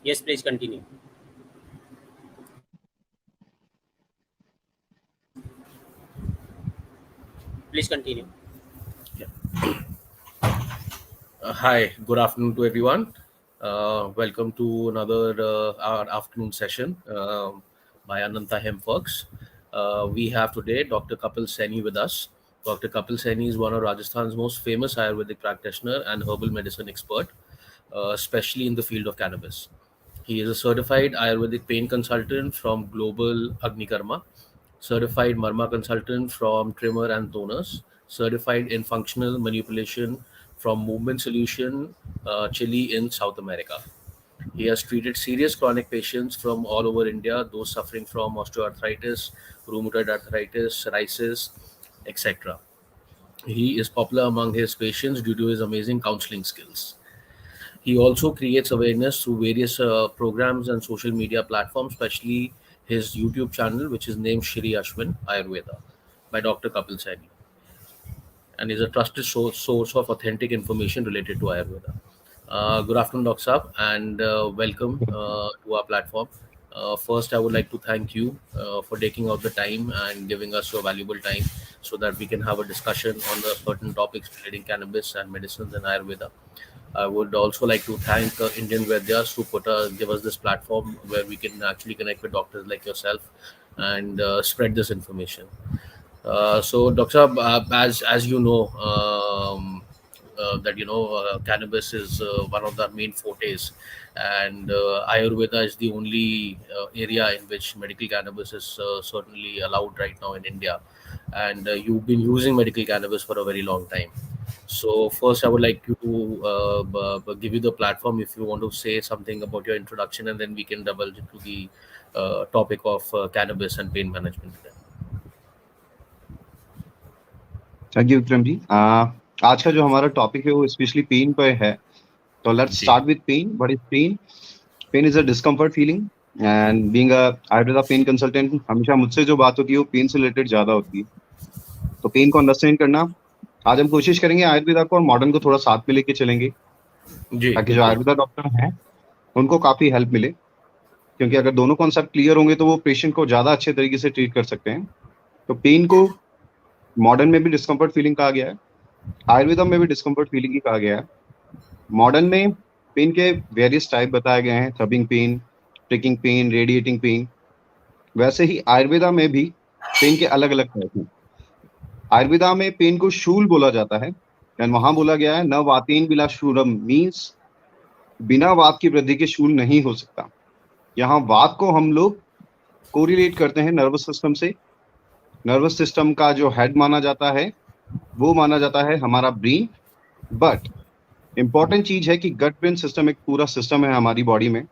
Yes, please continue. Please continue. Hi, good afternoon to everyone. Welcome to another our afternoon session by Ananta Hemworks. We have today Dr. Kapil Saini with us. Dr. Kapil Saini is one of Rajasthan's most famous Ayurvedic practitioner and herbal medicine expert, especially in the field of cannabis. He is a certified Ayurvedic pain consultant from Global Agnikarma, certified Marma consultant from Trimmer and Toners, certified in functional manipulation from Movement Solution, Chile in South America. He has treated serious chronic patients from all over India, those suffering from osteoarthritis, rheumatoid arthritis, psoriasis, etc. He is popular among his patients due to his amazing counseling skills. He also creates awareness through various programs and social media platforms, especially his YouTube channel, which is named Shri Ashwin Ayurveda by Dr. Kapil Saini, and is a trusted source of authentic information related to Ayurveda. Good afternoon, Dr. Saab, and welcome to our platform. First, I would like to thank you for taking out the time and giving us your valuable time so that we can have a discussion on the certain topics relating cannabis and medicines and Ayurveda. I would also like to thank Indian Vedyas to give us this platform where we can actually connect with doctors like yourself and spread this information. So, Doctor, as you know, that cannabis is one of the main fortes, and Ayurveda is the only area in which medical cannabis is certainly allowed right now in India, and you've been using medical cannabis for a very long time. So first, I would like you to give you the platform if you want to say something about your introduction, and then we can divulge into the topic of cannabis and pain management. Thank you Vikram ji. आज का जो हमारा topic है वो specially pen पे है। तो let's start with pain. What is pain? Pain is a discomfort feeling, and being a Ayurveda pain consultant हमेशा मुझसे जो बात होती है वो पेन से रिलेटेड ज्यादा होती है। तो पेन को अंडरस्टैंड करना, आज हम कोशिश करेंगे आयुर्वेदा को और मॉडर्न को थोड़ा साथ में लेके चलेंगे ताकि जो आयुर्वेदा डॉक्टर हैं उनको काफी हेल्प मिले, क्योंकि अगर दोनों कॉन्सेप्ट क्लियर होंगे तो वो पेशेंट को ज्यादा अच्छे तरीके से ट्रीट कर सकते हैं। तो पेन को मॉडर्न में भी डिस्कम्फर्ट फीलिंग कहा गया है, आयुर्वेदा में भी डिस्कम्फर्ट फीलिंग ही कहा गया है। मॉडर्न में पेन के वेरियस टाइप बताए गए हैं, throbbing pain, pricking pain, radiating pain. वैसे ही आयुर्वेदा में भी पेन के अलग अलग टाइप हैं। आयुर्वेदा में पेन को शूल बोला जाता है, एंड वहां बोला गया है न वातेन बिला शूलम, मीन्स बिना वात की वृद्धि के शूल नहीं हो सकता। यहाँ वात को हम लोग कोरिलेट करते हैं नर्वस सिस्टम से। नर्वस सिस्टम का जो हेड माना जाता है वो माना जाता है हमारा ब्रेन, बट इंपॉर्टेंट चीज है कि गट ब्रेन सिस्टम एक पूरा सिस्टम है हमारी बॉडी में,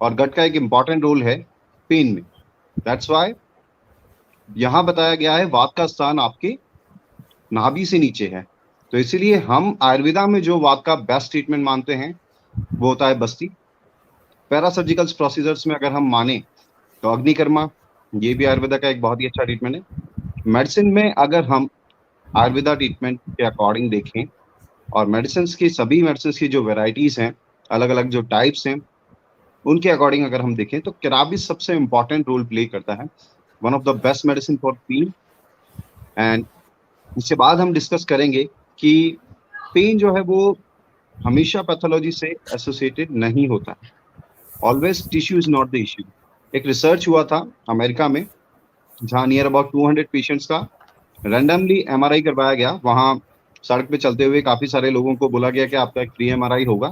और गट का एक इंपॉर्टेंट रोल है पेन में। दैट्स वाई यहाँ बताया गया है वात का स्थान आपके नाभि से नीचे है। तो इसीलिए हम आयुर्वेदा में जो वात का बेस्ट ट्रीटमेंट मानते हैं वो होता है बस्ती। पैरासर्जिकल प्रोसीजर्स में अगर हम माने तो अग्निकर्मा, ये भी आयुर्वेदा का एक बहुत ही अच्छा ट्रीटमेंट है। मेडिसिन में अगर हम आयुर्वेदा ट्रीटमेंट के अकॉर्डिंग देखें और मेडिसिन की सभी मेडिसिन की जो वेराइटीज हैं, अलग अलग जो टाइप्स हैं, उनके अकॉर्डिंग अगर हम देखें तो कैनाबिस सबसे इंपॉर्टेंट रोल प्ले करता है, one of the best medicine for pain. And इसके बाद हम डिस्कस करेंगे कि पेन जो है वो हमेशा पैथोलॉजी से एसोसिएटेड नहीं होता है। Always tissue is not the issue. एक रिसर्च हुआ था अमेरिका में जहाँ नियर अबाउट 200 पेशेंट्स का रैंडमली एमआरआई करवाया गया। वहाँ सड़क पे चलते हुए काफी सारे लोगों को बोला गया कि आपका एक फ्री एमआरआई होगा।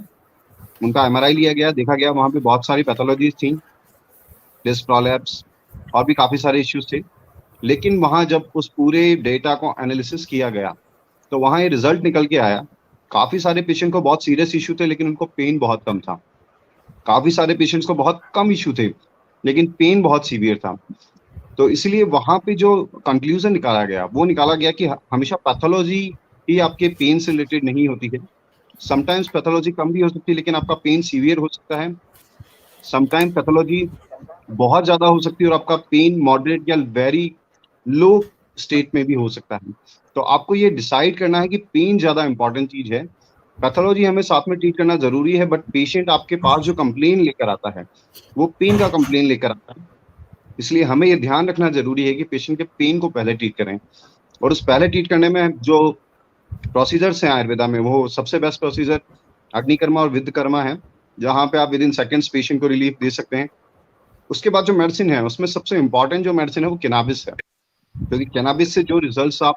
उनका एमआरआई लिया गया, देखा गया वहाँ पे बहुत सारी पैथोलॉजीज थी, डिस्क प्रोलैप्स और भी काफी सारे इश्यूज थे। लेकिन वहाँ जब उस पूरे डेटा को एनालिसिस किया गया तो वहाँ ये रिजल्ट निकल के आया, काफी सारे पेशेंट को बहुत सीरियस इशू थे लेकिन उनको पेन बहुत कम था। काफी सारे पेशेंट्स को बहुत कम इशू थे लेकिन पेन बहुत सीवियर था। तो इसलिए वहां पे जो कंक्लूजन निकाला गया वो निकाला गया कि हमेशा पैथोलॉजी ही आपके पेन से रिलेटेड नहीं होती है। समटाइम्स पैथोलॉजी कम भी हो सकती है लेकिन आपका पेन सीवियर हो सकता है। समटाइम पैथोलॉजी बहुत ज्यादा हो सकती है और आपका पेन मॉडरेट या वेरी लो स्टेट में भी हो सकता है। तो आपको ये डिसाइड करना है कि पेन ज्यादा इंपॉर्टेंट चीज है पैथोलॉजी हमें साथ में ट्रीट करना जरूरी है, बट पेशेंट आपके पास जो कंप्लेन लेकर आता है वो पेन का कंप्लेन लेकर आता है, इसलिए हमें ये ध्यान रखना जरूरी है कि पेशेंट के पेन को पहले ट्रीट करें। और उस पहले ट्रीट करने में जो प्रोसीजर्स हैं आयुर्वेदा में, वो सबसे बेस्ट प्रोसीजर अग्निकर्मा और विद्धकर्मा है, जहाँ पे आप विद इन सेकेंड्स पेशेंट को रिलीफ दे सकते हैं। उसके बाद जो मेडिसिन है उसमें सबसे इंपॉर्टेंट जो मेडिसिन है वो कैनाबिस है, क्योंकि कैनाबिस से जो रिजल्ट्स आप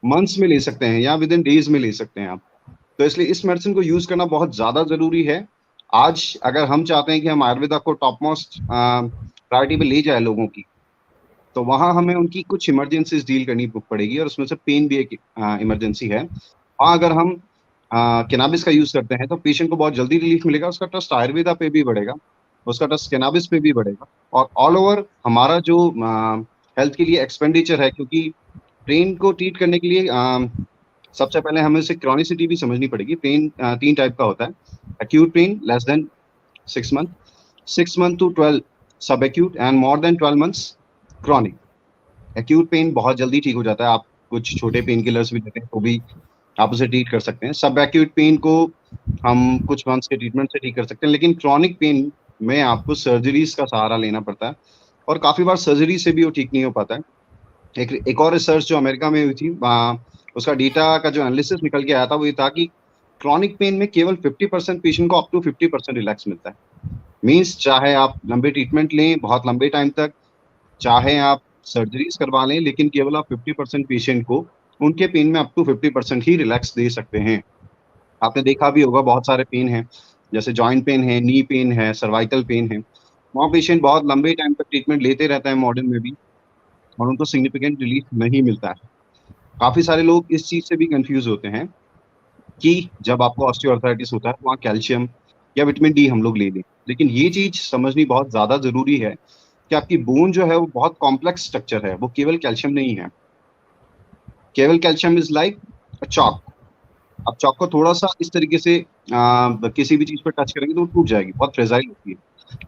मंथ्स में ले सकते हैं या विद इन डेज में ले सकते हैं आप, तो इसलिए इस मेडिसिन को यूज करना बहुत ज्यादा जरूरी है। आज अगर हम चाहते हैं कि हम आयुर्वेदा को टॉप मोस्ट प्रायोरिटी पे ले जाए लोगों की, तो वहां हमें उनकी कुछ इमरजेंसीज डील करनी पड़ेगी, और उसमें से पेन भी एक इमरजेंसी है। वहाँ अगर हम कैनाबिस का यूज करते हैं तो पेशेंट को बहुत जल्दी रिलीफ मिलेगा, उसका ट्रस्ट आयुर्वेदा पे भी बढ़ेगा, उसका ट्रस्ट कैनाबिस पे भी बढ़ेगा, और ऑल ओवर हमारा जो हेल्थ के लिए एक्सपेंडिचर है, क्योंकि पेन को ट्रीट करने के लिए सबसे पहले हमें उसे क्रॉनिसिटी भी समझनी पड़ेगी। पेन 3 टाइप का होता है, acute pain less than 6 month, 6 month to 12 subacute, and more than 12 months chronic. Acute pain बहुत जल्दी ठीक हो जाता है, आप कुछ छोटे पेन किलर्स भी लेते हैं तो भी आप उसे ट्रीट कर सकते हैं। सब एक्यूट पेन को हम कुछ मंथ्स के ट्रीटमेंट से ठीक कर सकते हैं, लेकिन क्रॉनिक पेन में आपको सर्जरीज का सहारा लेना पड़ता है, और काफी बार सर्जरी से भी वो ठीक नहीं हो पाता है। एक और रिसर्च जो अमेरिका में हुई थी, उसका डेटा का जो एनालिसिस निकल के आया था वो ये था कि क्रॉनिक पेन में केवल 50% पेशेंट को अप टू 50% रिलैक्स मिलता है। मीन्स चाहे आप लंबे ट्रीटमेंट लें बहुत लंबे टाइम तक, चाहे आप सर्जरीज करवा लें, लेकिन केवल आप 50% पेशेंट को उनके पेन में अप टू 50% ही रिलैक्स दे सकते हैं। आपने देखा भी होगा बहुत सारे पेन हैं, जैसे जॉइंट पेन है, नी पेन है, सर्वाइकल पेन है, वहाँ पेशेंट बहुत लंबे टाइम तक ट्रीटमेंट लेते रहता है मॉडर्न में भी, और उनको सिग्निफिकेंट रिलीफ नहीं मिलता है। काफी सारे लोग इस चीज से भी कंफ्यूज होते हैं कि जब आपको ऑस्टियोआर्थराइटिस होता है तो वहाँ कैल्शियम या विटामिन डी हम लोग ले लें, लेकिन ये चीज समझनी बहुत ज्यादा जरूरी है कि आपकी बोन जो है वो बहुत कॉम्प्लेक्स स्ट्रक्चर है, वो केवल कैल्शियम नहीं है। केवल कैल्शियम इज लाइक चॉक, आप चॉक को थोड़ा सा इस तरीके से किसी भी चीज पर टच करेंगे तो वो टूट जाएगी, बहुत फ्रेजाइल होती है,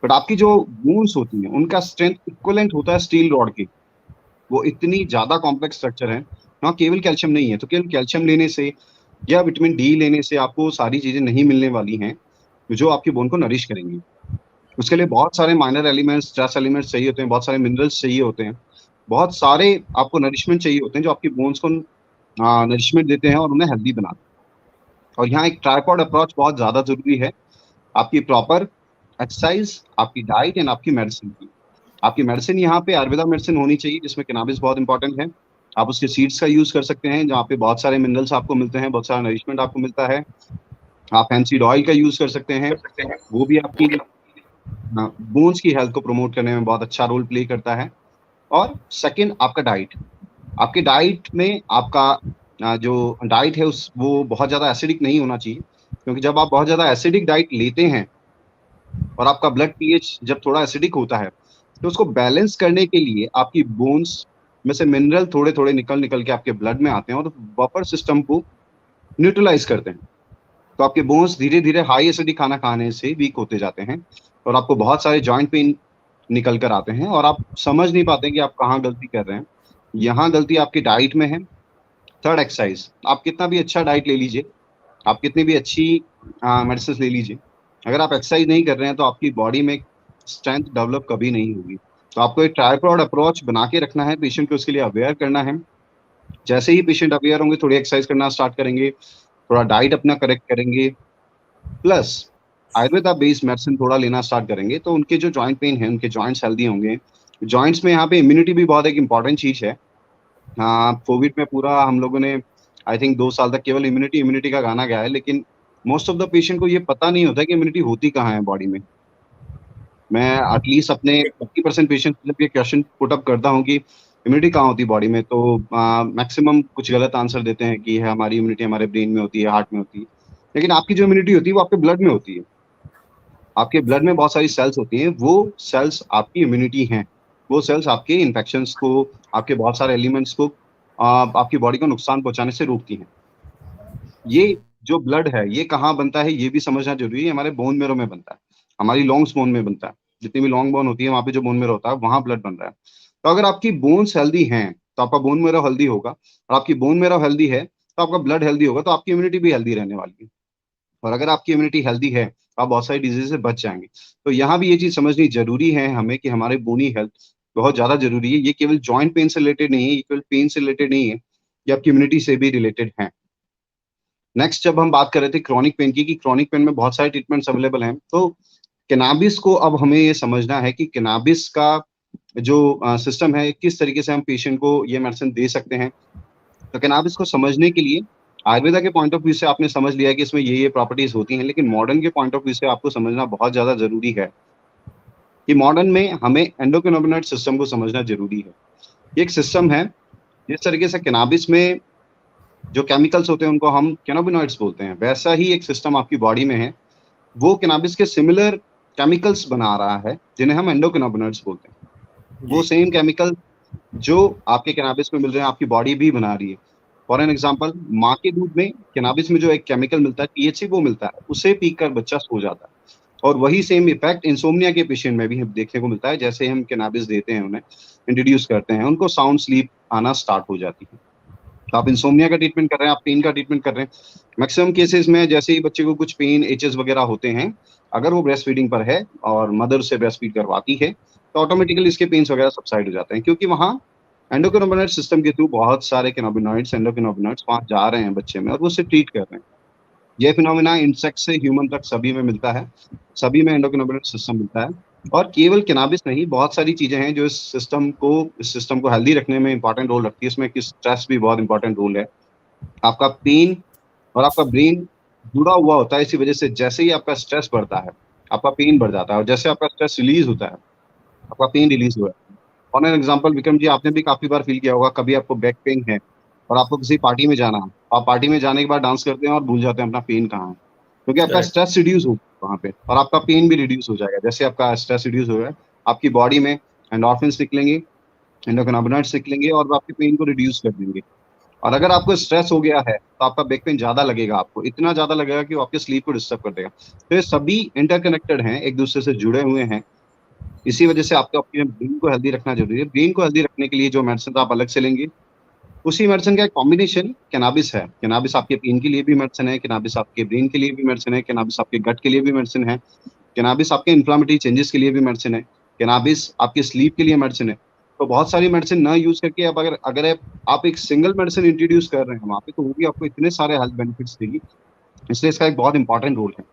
बट आपकी जो बोन्स होती हैं उनका स्ट्रेंथ इक्वलेंट होता है स्टील रॉड के, वो इतनी ज्यादा कॉम्प्लेक्स स्ट्रक्चर है। वहाँ केवल कैल्शियम नहीं है, तो केवल कैल्शियम लेने से या विटामिन डी लेने से आपको सारी चीजें नहीं मिलने वाली हैं जो आपकी बोन को नरिश करेंगी। उसके लिए बहुत सारे माइनर एलिमेंट्स, ट्रेस एलिमेंट्स चाहिए होते हैं, बहुत सारे मिनरल्स चाहिए होते हैं, बहुत सारे आपको नरिशमेंट चाहिए होते हैं जो आपकी बोन्स को नरिशमेंट देते हैं और उन्हें हेल्दी बनाते हैं। और यहाँ एक ट्राइपॉड अप्रोच बहुत ज्यादा जरूरी है, आपकी प्रॉपर एक्सरसाइज, आपकी डाइट एंड आपकी मेडिसिन की। आपकी मेडिसिन यहाँ पे आयुर्वेदा मेडिसिन होनी चाहिए जिसमें कैनाबिस बहुत इंपॉर्टेंट है। आप उसके सीड्स का यूज कर सकते हैं जहाँ पे बहुत सारे मिनरल्स आपको मिलते हैं, बहुत सारा नरिशमेंट आपको मिलता है। आप हैंसीड ऑयल का यूज कर सकते हैं, वो भी आपकी बोन्स की हेल्थ को प्रमोट करने में बहुत अच्छा रोल प्ले करता है। और सेकंड आपका डाइट, आपके डाइट में आपका जो डाइट है उस वो बहुत ज्यादा एसिडिक नहीं होना चाहिए, क्योंकि जब आप बहुत ज्यादा एसिडिक डाइट लेते हैं और आपका ब्लड पीएच जब थोड़ा एसिडिक होता है, तो उसको बैलेंस करने के लिए आपकी बोन्स में से मिनरल थोड़े थोड़े निकल निकल के आपके ब्लड में आते हैं और बफर सिस्टम को न्यूट्रलाइज करते हैं। तो आपके बोन्स धीरे धीरे हाई एसिडिक खाना खाने से वीक होते जाते हैं, और आपको बहुत सारे जॉइंट पेन निकल कर आते हैं, और आप समझ नहीं पाते कि आप कहाँ गलती कर रहे हैं। यहाँ गलती आपकी डाइट में है। Third, exercise. आप कितना भी अच्छा डाइट ले लीजिए, आप कितनी भी अच्छी मेडिसिन ले लीजिए, अगर आप एक्सरसाइज नहीं कर रहे हैं तो आपकी बॉडी में स्ट्रेंथ डेवलप कभी नहीं होगी। तो आपको एक ट्राइपॉड अप्रोच बना के रखना है, पेशेंट को उसके लिए अवेयर करना है। जैसे ही पेशेंट अवेयर होंगे, थोड़ी एक्सरसाइज करना स्टार्ट करेंगे, थोड़ा डाइट अपना करेक्ट करेंगे, प्लस आयुर्वेदा बेस्ड मेडिसिन थोड़ा लेना स्टार्ट करेंगे, तो उनके जो जॉइंट पेन है, उनके जॉइंट्स हेल्दी होंगे। जॉइंट्स में यहाँ पे इम्यूनिटी भी बहुत एक इंपॉर्टेंट चीज है। हाँ, कोविड में पूरा हम लोगों ने आई थिंक 2 साल तक केवल इम्यूनिटी इम्यूनिटी का गाना गाया है, लेकिन मोस्ट ऑफ द पेशेंट को ये पता नहीं होता कि इम्यूनिटी होती कहाँ है बॉडी में। मैं एटलीस्ट अपने 50% पेशेंट जब ये क्वेश्चन पुट अप करता हूँ कि इम्यूनिटी कहाँ होती है बॉडी में, तो मैक्सिमम कुछ गलत आंसर देते हैं कि है हमारी इम्यूनिटी हमारे ब्रेन में होती है, हार्ट में होती है। लेकिन आपकी जो इम्यूनिटी होती है वो आपके ब्लड में होती है। आपके ब्लड में बहुत सारी सेल्स होती हैं, वो सेल्स आपकी इम्यूनिटी हैं। वो सेल्स आपके इन्फेक्शंस को, आपके बहुत सारे एलिमेंट्स को आपकी बॉडी को नुकसान पहुंचाने से रोकती हैं। ये जो ब्लड है ये कहाँ बनता है ये भी समझना जरूरी है। हमारे बोन मेरो में बनता है, हमारी लॉन्ग्स बोन में बनता है। जितनी भी लॉन्ग बोन होती है वहाँ पे जो बोन मेरो होता है वहाँ ब्लड बन रहा है। तो अगर आपकी बोन्स हेल्दी हैं तो आपका बोन मेरो हेल्दी होगा, और आपकी बोन मेरो हेल्दी है तो आपका ब्लड हेल्दी होगा, तो आपकी इम्यूनिटी भी हेल्दी रहने वाली है। और अगर आपकी इम्यूनिटी हेल्दी है तो आप बहुत सारी डिजीज से बच जाएंगे। तो यहाँ भी ये चीज समझनी जरूरी है हमें कि हमारे बोनी हेल्थ बहुत ज्यादा जरूरी है। ये केवल जॉइंट पेन से रिलेटेड नहीं है, ये केवल पेन से रिलेटेड नहीं है, ये आपकी इम्यूनिटी से भी रिलेटेड है। नेक्स्ट, जब हम बात कर रहे थे क्रॉनिक पेन की, कि क्रॉनिक पेन में बहुत सारे ट्रीटमेंट्स अवेलेबल हैं, तो कैनाबिस को अब हमें ये समझना है कि कैनाबिस का जो सिस्टम है, किस तरीके से हम पेशेंट को ये मेडिसिन दे सकते हैं। तो कैनाबिस को समझने के लिए आयुर्वेदा के पॉइंट ऑफ व्यू से आपने समझ लिया कि इसमें ये प्रॉपर्टीज होती हैं, लेकिन मॉडर्न के पॉइंट ऑफ व्यू से आपको समझना बहुत ज्यादा जरूरी है कि मॉडर्न में हमें एंडोकेनाबिनॉइड सिस्टम को समझना जरूरी है। ये एक सिस्टम है, जिस तरीके से कैनाबिस में जो केमिकल्स होते हैं उनको हम कैनाबिनॉइड्स बोलते हैं, वैसा ही एक सिस्टम आपकी बॉडी में है, वो कैनाबिस के सिमिलर केमिकल्स बना रहा है जिन्हें हम एंडोकेनाबिनॉइड्स बोलते हैं। वो सेम केमिकल जो आपके कैनाबिस में मिल रहे हैं आपकी बॉडी भी बना रही है। फॉर एन एग्जांपल, माँ के दूध में कैनाबिस में जो एक केमिकल मिलता है THC, वो मिलता है, उसे पीकर बच्चा सो जाता है। और वही सेम इफेक्ट इंसोम्निया के पेशेंट में भी देखने को मिलता है। जैसे हम कैनाबिस देते हैं, उन्हें इंट्रोड्यूस करते हैं, उनको साउंड स्लीप आना स्टार्ट हो जाती है। तो आप इंसोम्निया का ट्रीटमेंट कर रहे हैं, आप पेन का ट्रीटमेंट कर रहे हैं। मैक्सिमम केसेस में जैसे ही बच्चे को कुछ पेन, एचेस वगैरह होते हैं, अगर वो ब्रेस्ट फीडिंग पर है और मदर से ब्रेस्ट फीड करवाती है, तो ऑटोमेटिकली इसके पेन्स वगैरह सबसाइड हो जाते हैं, क्योंकि वहाँ एंडोकेनाबिनॉइड सिस्टम के थ्रू बहुत सारे कैनाबिनॉइड्स, एंडोकेनाबिनॉइड्स वहाँ जा रहे हैं बच्चे में और वो उसे ट्रीट कर रहे हैं। ये फिनोमिना इंसेक्ट से ह्यूमन तक सभी में मिलता है, सभी में एंडोकेनाबिनॉइड सिस्टम मिलता है। और केवल कैनाबिस नहीं, बहुत सारी चीजें हैं जो इस सिस्टम को हेल्दी रखने में इंपॉर्टेंट रोल रखती है। इसमें स्ट्रेस भी बहुत इंपॉर्टेंट रोल है। आपका पेन और आपका ब्रेन जुड़ा हुआ होता है, इसी वजह से जैसे ही आपका स्ट्रेस बढ़ता है, आपका पेन बढ़ जाता है, और जैसे आपका स्ट्रेस रिलीज होता है, आपका पेन रिलीज हुआ है। For an example, Vikram ji, आपने भी काफी बार फील किया होगा, कभी आपको बैक पेन है और आपको किसी पार्टी में जाना है, आप पार्टी में जाने के बाद डांस करते हैं और भूल जाते हैं अपना पेन कहाँ है, क्योंकि आपका Correct. स्ट्रेस रिड्यूस हो वहाँ पे, और आपका पेन भी रिड्यूस हो जाएगा। जैसे आपका स्ट्रेस रिड्यूस हो गया, आपकी बॉडी में एंडोर्फिन्स निकलेंगे, एंडोकेनाबिनॉइड्स निकलेंगे और वो आपके पेन को रिड्यूस कर देंगे। और अगर आपको स्ट्रेस हो गया है तो आपका बैक पेन ज्यादा लगेगा, आपको इतना ज्यादा लगेगा कि वो आपके स्लीप को डिस्टर्ब कर देगा। तो ये सभी इंटरकनेक्टेड हैं, एक दूसरे से जुड़े हुए हैं। इसी वजह से आपको अपने ब्रेन को हेल्दी रखना जरूरी है। ब्रेन को हेल्दी रखने के लिए जो मेडिसिन आप अलग से लेंगे, उसी मेडिसिन का एक कॉम्बिनेशन कैनाबिस है। कैनाबिस आपके पेन के लिए भी मेडिसिन है, कैनाबिस आपके ब्रेन के लिए भी मेडिसिन है, कैनाबिस आपके गट के लिए भी मेडिसिन है, कैनाबिस आपके इन्फ्लामेटरी चेंजेस के लिए भी मेडिसिन है, कैनाबिस आपके स्लीप के लिए मेडिसिन है। तो बहुत सारी मेडिसिन ना यूज करके अब अगर अगर आप एक सिंगल मेडिसिन इंट्रोड्यूस कर रहे हैं वहाँ पे, तो वो भी आपको इतने सारे हेल्थ बेनिफिट्स देगी। इसलिए इसका एक बहुत इंपॉर्टेंट रोल है।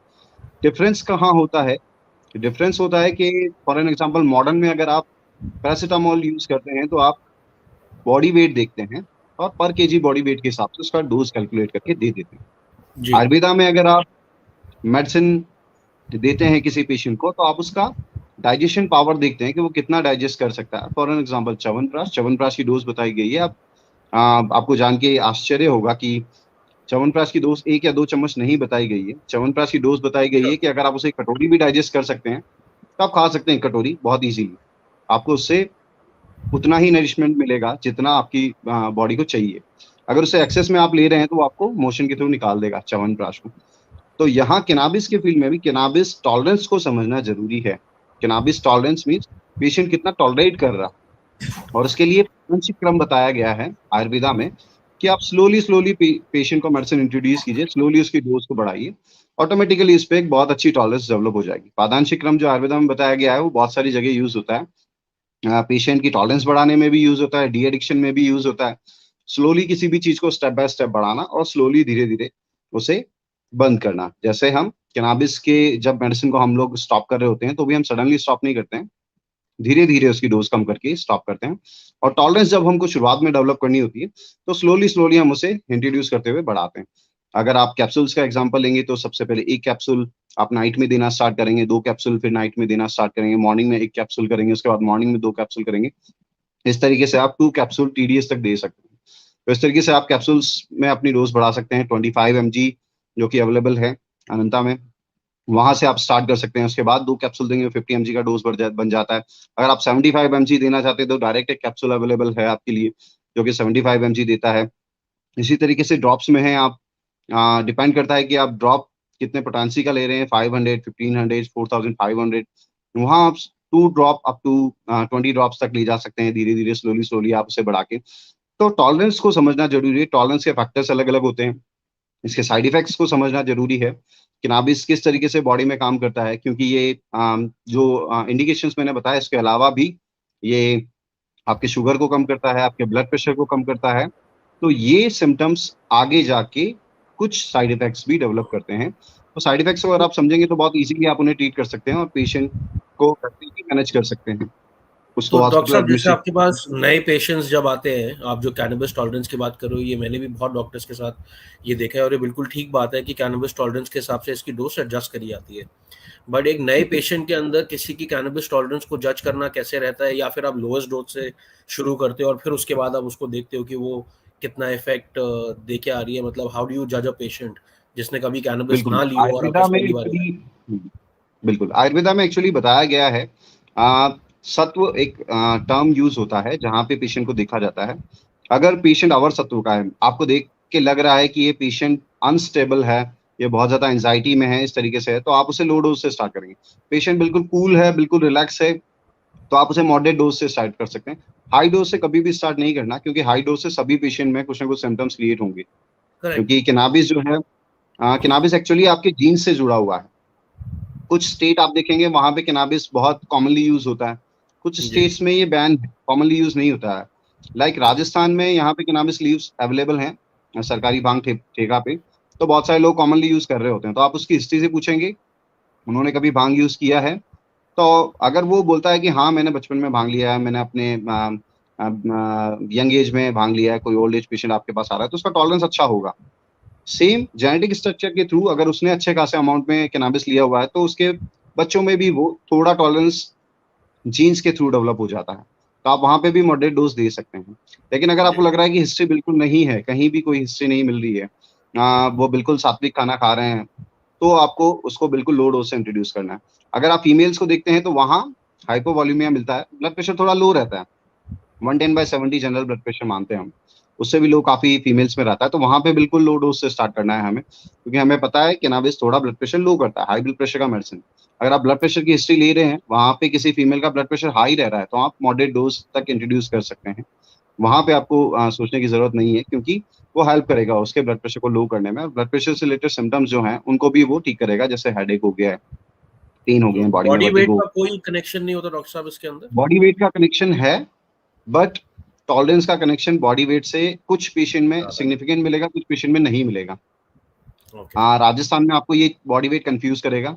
डिफरेंस कहाँ होता है? डिफरेंस होता है कि फॉर एन एग्जांपल, मॉडर्न में अगर आप पैरासीटामोल यूज करते हैं तो आप बॉडी वेट देखते हैं और पर केजी बॉडी वेट के हिसाब से उसका डोज कैलकुलेट करके दे देते हैं। जी. आयुर्वेदा में अगर आप मेडिसिन देते हैं किसी पेशेंट को, तो आप उसका डाइजेशन पावर देखते हैं कि वो कितना डाइजेस्ट कर सकता है। फॉर एन एग्जांपल, च्यवनप्राश की डोज बताई गई है। आपको जान के आश्चर्य होगा कि च्यवनप्राश की डोज 1 या 2 चम्मच नहीं बताई गई है। च्यवनप्राश की डोज बताई गई है कि अगर आप उसे कटोरी भी डाइजेस्ट कर सकते हैं तो आप खा सकते हैं कटोरी बहुत इजीली। आपको उससे उतना ही नरिशमेंट मिलेगा जितना आपकी बॉडी को चाहिए। अगर उसे एक्सेस में आप ले रहे हैं तो वो आपको मोशन के थ्रू निकाल देगा च्यवनप्राश को। तो यहाँ कैनाबिस के फील्ड में भी कैनाबिस टॉलरेंस को समझना जरूरी है। कैनाबिस टॉलरेंस मीन्स पेशेंट कितना टॉलरेट कर रहा है, और उसके लिए आंशिक क्रम बताया गया है आयुर्वेदा में कि आप स्लोली स्लोली पेशेंट को मेडिसिन इंट्रोड्यूस कीजिए, स्लोली उसकी डोज को बढ़ाइए, ऑटोमेटिकली इस पे एक बहुत अच्छी टॉलरेंस डेवलप हो जाएगी। पादांशिक क्रम जो आयुर्वेदा में बताया गया है वो बहुत सारी जगह यूज होता है। पेशेंट की टॉलरेंस बढ़ाने में भी यूज होता है, डी एडिक्शन में भी यूज होता है। स्लोली किसी भी चीज को स्टेप बाय स्टेप बढ़ाना और स्लोली धीरे धीरे उसे बंद करना। जैसे हम कैनाबिस के जब मेडिसिन को हम लोग स्टॉप कर रहे होते हैं तो भी हम सडनली स्टॉप नहीं करते हैं, धीरे धीरे उसकी डोज कम करके स्टॉप करते हैं। और टॉलरेंस जब हमको शुरुआत में डेवलप करनी होती है तो स्लोली स्लोली हम उसे इंट्रोड्यूस करते हुए बढ़ाते हैं। अगर आप कैप्सूल्स का एग्जांपल लेंगे तो सबसे पहले 1 कैप्सूल आप नाइट में देना स्टार्ट करेंगे, 2 कैप्सूल फिर नाइट में देना स्टार्ट करेंगे, मॉर्निंग में 1 कैप्सूल करेंगे, उसके बाद मॉर्निंग में 2 कैप्सूल करेंगे। इस तरीके से आप 2 कैप्सूल TDS तक दे सकते हैं। तो इस तरीके से आप कैप्सूल्स में अपनी डोज बढ़ा सकते हैं। 25 mg जो कि अवेलेबल है अनंता में, वहां से आप स्टार्ट कर सकते हैं। उसके बाद 2 कैप्सूल देंगे, 50 mg का डोज बन जाता है। अगर आप 75 mg देना चाहते हैं तो डायरेक्ट एक कैप्सूल अवेलेबल है आपके लिए जो कि 75 mg देता है। इसी तरीके से ड्रॉप्स में है, आप डिपेंड करता है कि आप ड्रॉप कितने पोटेंसी का ले रहे हैं, 500, 1500, 4500। वहाँ आप 2 ड्रॉप अप टू 20 ड्रॉप्स तक ले जा सकते हैं, धीरे धीरे स्लोली स्लोली आप उसे बढ़ा के। तो टॉलरेंस को समझना जरूरी है। टॉलरेंस के फैक्टर्स अलग अलग होते हैं। इसके साइड इफेक्ट्स को समझना जरूरी है। कैनाबिस किस तरीके से बॉडी में काम करता है, क्योंकि ये जो इंडिकेशंस मैंने बताया, इसके अलावा भी ये आपके शुगर को कम करता है, आपके ब्लड प्रेशर को कम करता है। तो ये सिम्टम्स आगे जाके कुछ साइड इफेक्ट्स भी डेवलप करते हैं। तो साइड इफेक्ट्स अगर आप समझेंगे तो बहुत इजीली आप उन्हें ट्रीट कर सकते हैं और पेशेंट को मैनेज कर सकते हैं, उसको तो डॉक्टर हॉस्पिटल साहब, जैसे एडमिशन। आपके पास नए पेशेंट्स जब आते हैं, आप जो कैनबिस टॉलरेंस की बात कर रहे हो, ये मैंने भी बहुत डॉक्टर्स के साथ ये देखा है और ये बिल्कुल ठीक बात है कि कैनबिस टॉलरेंस के हिसाब से इसकी डोज एडजस्ट करी जाती है। बट एक नए पेशेंट के अंदर किसी की कैनबिस टॉलरेंस को जज करना कैसे रहता है, या फिर आप लोएस्ट डोज से शुरू करते हो और फिर उसके बाद आप उसको देखते हो कि वो कितना इफेक्ट दे के आ रही है? मतलब हाउ डू यू जज अ पेशेंट जिसने कभी कैनबिस बिल्कुल ना ली हो और आपके आयुर्वेदा पास में पहली बार आया? एक्चुअली बिल्कुल आयुर्वेदा में एक्चुअली बताया गया है, आ, सत्व एक टर्म यूज होता है जहाँ पे पेशेंट को देखा जाता है। अगर पेशेंट अवर सत्व का है, आपको देख के लग रहा है कि ये पेशेंट अनस्टेबल है, ये बहुत ज्यादा एंजाइटी में है, इस तरीके से है, तो आप उसे लो डोज से स्टार्ट करेंगे। पेशेंट बिल्कुल कूल है, बिल्कुल रिलैक्स है, तो आप उसे मॉडरेट डोज से स्टार्ट कर सकते हैं। हाई डोज से कभी भी स्टार्ट नहीं करना, क्योंकि हाई डोज से सभी पेशेंट में कुछ ना कुछ सिम्टम्स क्रिएट होंगे। करेक्ट। क्योंकि कैनाबिस जो है, कैनाबिस एक्चुअली आपके जीन से जुड़ा हुआ है। कुछ स्टेट आप देखेंगे वहां पे कैनाबिस बहुत कॉमनली यूज होता है, कुछ जी। स्टेट्स में ये बैन है, कॉमनली यूज नहीं होता है। लाइक राजस्थान में यहाँ पे कैनाबिस लीव्स अवेलेबल हैं सरकारी भांग ठेका पे, तो बहुत सारे लोग कॉमनली यूज कर रहे होते हैं। तो आप उसकी हिस्ट्री से पूछेंगे, उन्होंने कभी भांग यूज किया है, तो अगर वो बोलता है कि हाँ मैंने बचपन में भांग लिया है, मैंने अपने यंग एज में भांग लिया है, कोई ओल्ड एज पेशेंट आपके पास आ रहा है, तो उसका टॉलरेंस अच्छा होगा। सेम जेनेटिक स्ट्रक्चर के थ्रू अगर उसने अच्छे खासे अमाउंट में कैनाबिस लिया हुआ है, तो उसके बच्चों में भी वो थोड़ा टॉलरेंस जीन्स के थ्रू डेवलप हो जाता है, तो आप वहां पे भी मॉडरेट डोज दे सकते हैं। लेकिन अगर आपको जी। लग रहा है कि हिस्ट्री बिल्कुल नहीं है, कहीं भी कोई हिस्ट्री नहीं मिल रही है, वो बिल्कुल सात्विक खाना खा रहे हैं, तो आपको उसको बिल्कुल लो डोज से इंट्रोड्यूस करना है। अगर आप फीमेल्स को देखते हैं तो वहाँ हाइपोवॉल्यूमिया मिलता है, ब्लड प्रेशर थोड़ा लो रहता है, 110/70 जनरल ब्लड प्रेशर मानते हैं हम, उससे भी लो काफी फीमेल्स में रहता है, तो वहां पे बिल्कुल लो डोज से स्टार्ट करना है हमें, क्योंकि हमें पता है कैनाबिस थोड़ा ब्लड प्रेशर लो करता है, हाई ब्लड प्रेशर का मेडिसिन। अगर आप ब्लड प्रेशर की हिस्ट्री ले रहे हैं, वहां पे किसी फीमेल का ब्लड प्रेशर हाई रह रहा है, तो आप मॉडरेट डोज तक इंट्रोड्यूस कर सकते हैं। वहां पे आपको सोचने की जरूरत नहीं है, क्योंकि वो हेल्प करेगा उसके ब्लड प्रेशर को लो करने में, और ब्लड प्रेशर से रिलेटेड सिम्टम्स जो हैं उनको भी वो ठीक करेगा, जैसे हेडेक हो गया है, पेन हो गए तो हैं बॉडी में, बॉडी वेट वर्टिगो। का कोई कनेक्शन नहीं होता डॉक्टर साहब इसके अंदर? बॉडी वेट का कनेक्शन है, बट टॉलरेंस का कनेक्शन बॉडी वेट से कुछ पेशेंट में ज्यादा नहीं। सिग्निफिकेंट मिलेगा, कुछ पेशेंट में नहीं मिलेगा। ओके। राजस्थान में आपको ये बॉडी वेट कंफ्यूज करेगा,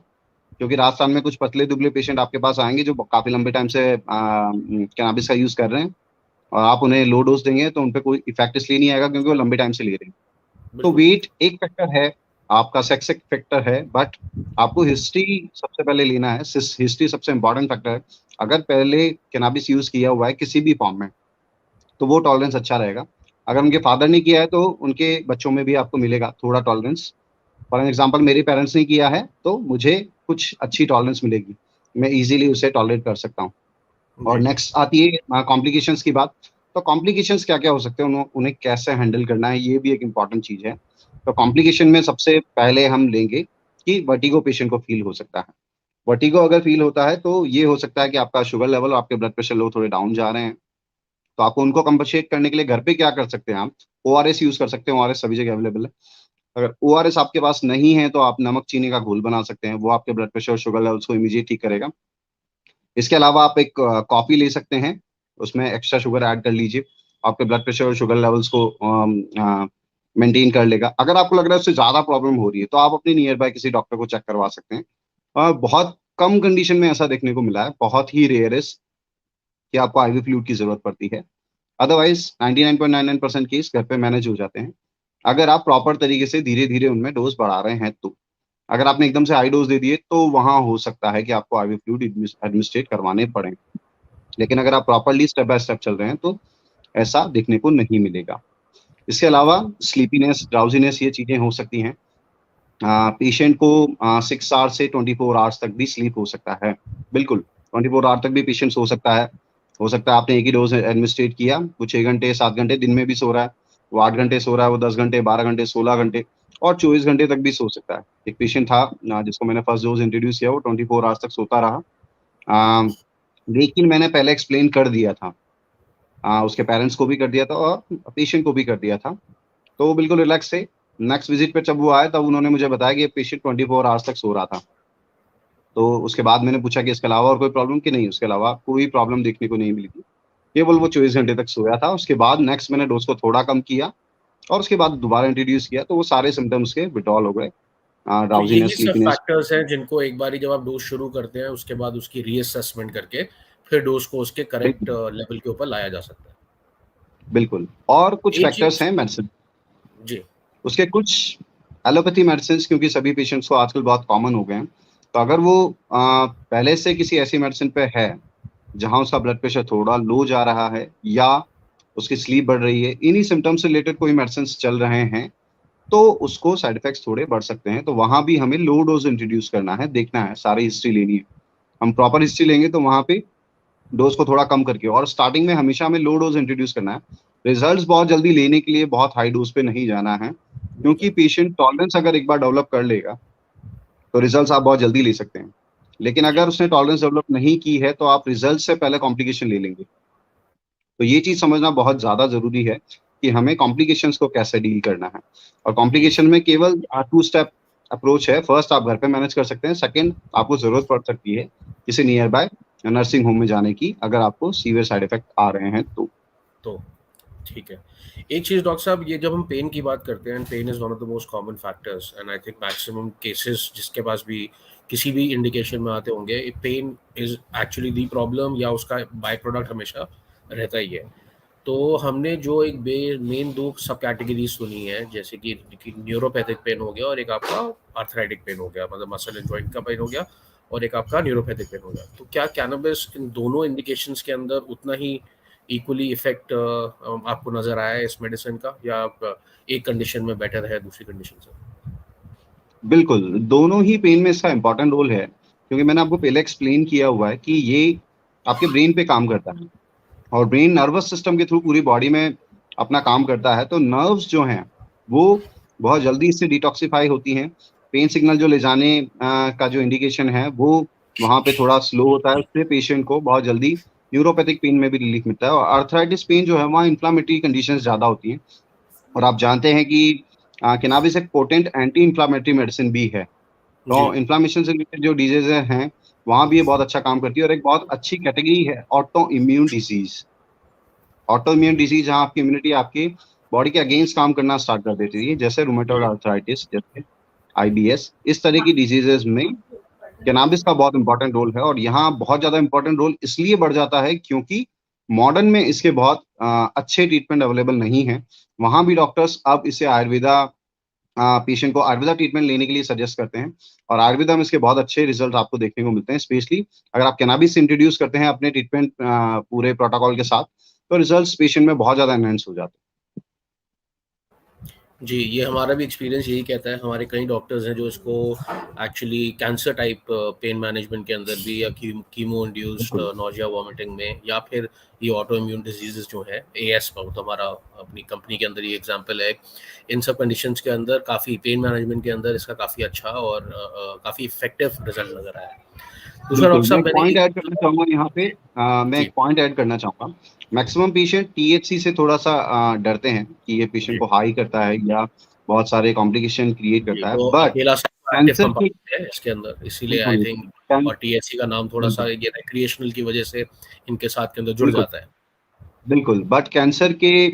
क्योंकि राजस्थान में कुछ पतले दुबले पेशेंट आपके पास आएंगे जो काफी लंबे टाइम से कैनाबिस का यूज कर रहे हैं, और आप उन्हें लो डोज देंगे तो उन पे कोई इफेक्ट इसलिए नहीं आएगा क्योंकि वो लंबे टाइम से ले रहे हैं। तो बिल्कुल ठीक। वेट एक फैक्टर है, आपका सेक्स एक फैक्टर है, बट आपको हिस्ट्री सबसे पहले लेना है, हिस्ट्री सबसे इंपॉर्टेंट फैक्टर है। अगर पहले कैनाबिस यूज किया हुआ है किसी भी फॉर्म में, तो वो टॉलरेंस अच्छा रहेगा। अगर उनके फादर ने किया है तो उनके बच्चों में भी आपको मिलेगा थोड़ा टॉलरेंस। फॉर एग्जाम्पल मेरे पेरेंट्स ने किया है तो मुझे कुछ अच्छी टॉलरेंस मिलेगी, मैं इजीली उसे टॉलरेट कर सकता हूँ। और जी। नेक्स्ट आती है कॉम्प्लिकेशंस की बात। तो कॉम्प्लिकेशंस क्या क्या हो सकते हैं, उन्हें कैसे हैंडल करना है, ये भी एक इंपॉर्टेंट चीज है। तो कॉम्प्लिकेशन में सबसे पहले हम लेंगे कि वर्टिगो पेशेंट को फील हो सकता है। वर्टिगो अगर फील होता है तो ये हो सकता है कि आपका शुगर लेवल और आपके ब्लड प्रेशर लो थोड़े डाउन जा रहे हैं। तो आपको उनको कंपनसेट करने के लिए घर पे क्या कर सकते हैं, आप ओआरएस यूज कर सकते हैं, ओआरएस सभी जगह अवेलेबल है। अगर ओआरएस आपके पास नहीं है तो आप नमक चीनी का घोल बना सकते हैं, वो आपके ब्लड प्रेशर और शुगर लेवल्स को इमीडिएट ठीक करेगा। इसके अलावा आप एक कॉफी ले सकते हैं, उसमें एक्स्ट्रा शुगर ऐड कर लीजिए, आपके ब्लड प्रेशर और शुगर लेवल्स को मेंटेन कर लेगा। अगर आपको लग रहा है उससे ज्यादा प्रॉब्लम हो रही है तो आप अपने नियर बाय किसी डॉक्टर को चेक करवा सकते हैं। बहुत कम कंडीशन में ऐसा देखने को मिला है, बहुत ही रेयर है कि आपको आईवी फ्लूइड की जरूरत पड़ती है। अदरवाइज 99.99% केस घर पे मैनेज हो जाते हैं, अगर आप प्रॉपर तरीके से धीरे धीरे उनमें डोज बढ़ा रहे हैं तो। अगर आपने एकदम से हाई डोज दे दिए तो वहां हो सकता है कि आपको आईवी फ्लूइड एडमिनिस्ट्रेट करवाने पड़े। लेकिन अगर आप प्रॉपरली स्टेप बाय स्टेप चल रहे हैं तो ऐसा देखने को नहीं मिलेगा। इसके अलावा स्लीपीनेस, ड्राउजीनेस, ये चीजें हो सकती हैं। पेशेंट को 6 आवर्स से 24 आवर्स तक भी स्लीप हो सकता है, बिल्कुल 24 आवर तक भी पेशेंट्स हो सकता है। हो सकता है आपने एक ही डोज एडमिनिस्ट्रेट किया, वो 6 घंटे 7 घंटे दिन में भी सो रहा है, वो 8 घंटे सो रहा है, वो 10 घंटे 12 घंटे 16 घंटे और 24 घंटे तक भी सो सकता है। एक पेशेंट था जिसको मैंने फर्स्ट डोज इंट्रोड्यूस किया, वो 24 आवर्स तक सोता रहा। आ, लेकिन मैंने पहले एक्सप्लेन कर दिया था, उसके पेरेंट्स को भी कर दिया था और पेशेंट को भी कर दिया था, तो वो बिल्कुल रिलैक्स थे। नेक्स्ट विजिट पे जब वो आए तब उन्होंने मुझे बताया कि पेशेंट 24 आवर्स तक सो रहा था। तो उसके बाद मैंने पूछा कि इसके अलावा और कोई प्रॉब्लम, कि नहीं, उसके अलावा कोई प्रॉब्लम देखने को नहीं मिली थी, केवल वो 24 घंटे तक सोया था। उसके बाद नेक्स्ट मैंने डोज को थोड़ा कम किया और उसके बाद दोबारा इंट्रोड्यूस किया, तो वो सारे सिम्टम्स के विड्रॉल हो गए, तो ड्राउजीनेस, यही सब स्लीपीनेस। फैक्टर्स हैं जिनको एक बार जब आप डोज शुरू करते हैं उसके बाद उसकी रीअसेसमेंट करके फिर डोज को उसके करेक्ट लेवल के ऊपर लाया जा सकता है। बिल्कुल। और कुछ एक फैक्टर्स चीज हैं मेडिसिन, जी उसके कुछ एलोपैथी मेडिसिन, क्योंकि सभी पेशेंट्स को आजकल बहुत कॉमन हो गए हैं, तो अगर वो पहले से किसी ऐसी मेडिसिन पे है जहां उसका ब्लड प्रेशर थोड़ा लो जा रहा है या उसकी स्लीप बढ़ रही है, इन्हीं सिम्टम्स से रिलेटेड कोई मेडिसिन चल रहे हैं, तो उसको साइड इफेक्ट्स थोड़े बढ़ सकते हैं। तो वहां भी हमें लो डोज इंट्रोड्यूस करना है, देखना है, सारी हिस्ट्री लेनी है। हम प्रॉपर हिस्ट्री लेंगे तो वहां पे डोज को थोड़ा कम करके, और स्टार्टिंग में हमेशा हमें लो डोज इंट्रोड्यूस करना है। रिजल्ट्स बहुत जल्दी लेने के लिए बहुत हाई डोज पे नहीं जाना है, क्योंकि पेशेंट टॉलरेंस अगर एक बार डेवलप कर लेगा तो रिजल्ट्स आप बहुत जल्दी ले सकते हैं। लेकिन अगर उसने टॉलरेंस डेवलप नहीं की है तो आप रिजल्ट से पहले कॉम्प्लिकेशन ले लेंगे। तो ये चीज समझना बहुत ज्यादा जरूरी है कि हमें कॉम्प्लिकेशंस को कैसे डील करना है। और कॉम्प्लिकेशन में केवल 2 स्टेप अप्रोच है। फर्स्ट, आप घर पे मैनेज कर सकते हैं। सेकंड, आपको जरूरत पड़ सकती है किसी नियर बाय नर्सिंग होम में जाने की, अगर आपको सीवियर साइड इफेक्ट आ रहे हैं तो। ठीक है। एक चीज डॉक्टर साहब, ये जब हम पेन की बात करते हैं, pain is one of the most common factors and I think maximum cases जिसके पास भी किसी भी इंडिकेशन में आते होंगे, pain is actually the problem या उसका बाय प्रोडक्ट हमेशा रहता ही है। तो हमने जो एक मेन दो सब कैटेगरीज सुनी है, जैसे कि न्यूरोपैथिक पेन हो गया और एक आपका आर्थराइटिक पेन हो गया, मतलब मसल एंड जॉइंट का पेन हो गया, और एक आपका न्यूरोपैथिक पेन हो गया। तो क्या कैनबिस इन दोनों इंडिकेशंस के अंदर उतना ही इक्वली इफेक्ट आपको नजर आया है इस मेडिसिन का, या आप एक कंडीशन में बेटर है दूसरी कंडीशन से? बिल्कुल, दोनों ही पेन में इसका इंपॉर्टेंट रोल है, क्योंकि मैंने आपको पहले एक्सप्लेन किया हुआ है कि ये आपके ब्रेन पे काम करता है और ब्रेन नर्वस सिस्टम के थ्रू पूरी बॉडी में अपना काम करता है। तो नर्व्स जो हैं वो बहुत जल्दी इससे डिटॉक्सिफाई होती हैं। पेन सिग्नल जो ले जाने का जो इंडिकेशन है वो वहाँ पे थोड़ा स्लो होता है, उससे पेशेंट को बहुत जल्दी न्यूरोपैथिक पेन में भी रिलीफ मिलता है। और आर्थराइटिस पेन जो है वहाँ इन्फ्लामेटरी कंडीशंस ज़्यादा होती हैं। और आप जानते हैं कि कैनाबिस एक पोटेंट एंटी इन्फ्लामेटरी मेडिसिन भी है। तो जी इन्फ्लामेशन से रिलेटेड जो डिजीज हैं वहाँ भी ये बहुत अच्छा काम करती है। और एक बहुत अच्छी कैटेगरी है auto immune disease. Auto immune disease जहाँ आपकी इम्यूनिटी आपकी बॉडी के अगेंस्ट काम करना स्टार्ट कर देती है, जैसे रूमेटॉइड आर्थराइटिस, जैसे आईबीएस, इस तरह की डिजीजेस में कैनाबिस का बहुत इंपॉर्टेंट रोल है। और यहाँ बहुत ज्यादा इंपॉर्टेंट रोल इसलिए बढ़ जाता है क्योंकि मॉडर्न में इसके बहुत अच्छे ट्रीटमेंट अवेलेबल नहीं है। वहाँ भी डॉक्टर्स अब इसे आयुर्वेदा पेशेंट को आयुर्वेदा ट्रीटमेंट लेने के लिए सजेस्ट करते हैं। और आयुर्वेदा में इसके बहुत अच्छे रिजल्ट आपको देखने को मिलते हैं, स्पेशली अगर आप कैनाबिस इंट्रोड्यूस करते हैं अपने ट्रीटमेंट पूरे प्रोटोकॉल के साथ, तो रिजल्ट्स पेशेंट में बहुत ज्यादा एनहेंस हो जाते जी, ये हमारा भी एक्सपीरियंस यही कहता है। हमारे कई डॉक्टर्स हैं जो इसको actually cancer type pain management के अंदर भी, या कीमो इंड्यूस्ड हैं। नोजिया वॉमिटिंग में, या फिर ये ऑटो इम्यून डिजीजेस जो है एएस का, तो हमारा अपनी कंपनी के अंदर ये एग्जांपल है। इन सब कंडीशंस के अंदर काफ़ी पेन मैनेजमेंट के अंदर इसका काफ़ी अच्छा और काफ़ी इफेक्टिव रिजल्ट नजर आया है। दूसरा बिल्कुल, डॉक्टर मैं साहब एक मैंने पॉइंट ऐड करना चाहूंगा यहाँ पे। मैं जी एक पॉइंट ऐड करना चाहूंगा। मैक्सिमम पेशेंट टीएचसी से थोड़ा सा डरते हैं कि ये पेशेंट जी को हाई करता है या बहुत सारे कॉम्प्लिकेशन क्रिएट जी, करता है, तो बट अकेला एक्टिव कैंसर की, कंपाउंड है इसके अंदर, इसीलिए आई बिल्कुल थिंक, कैं- और टीएससी का नाम थोड़ा सा बिल्कुल ये रिक्रिएशनल की वजह से इनके साथ के अंदर जुड़ बिल्कुल जाता है। बिल्कुल, बट कैंसर के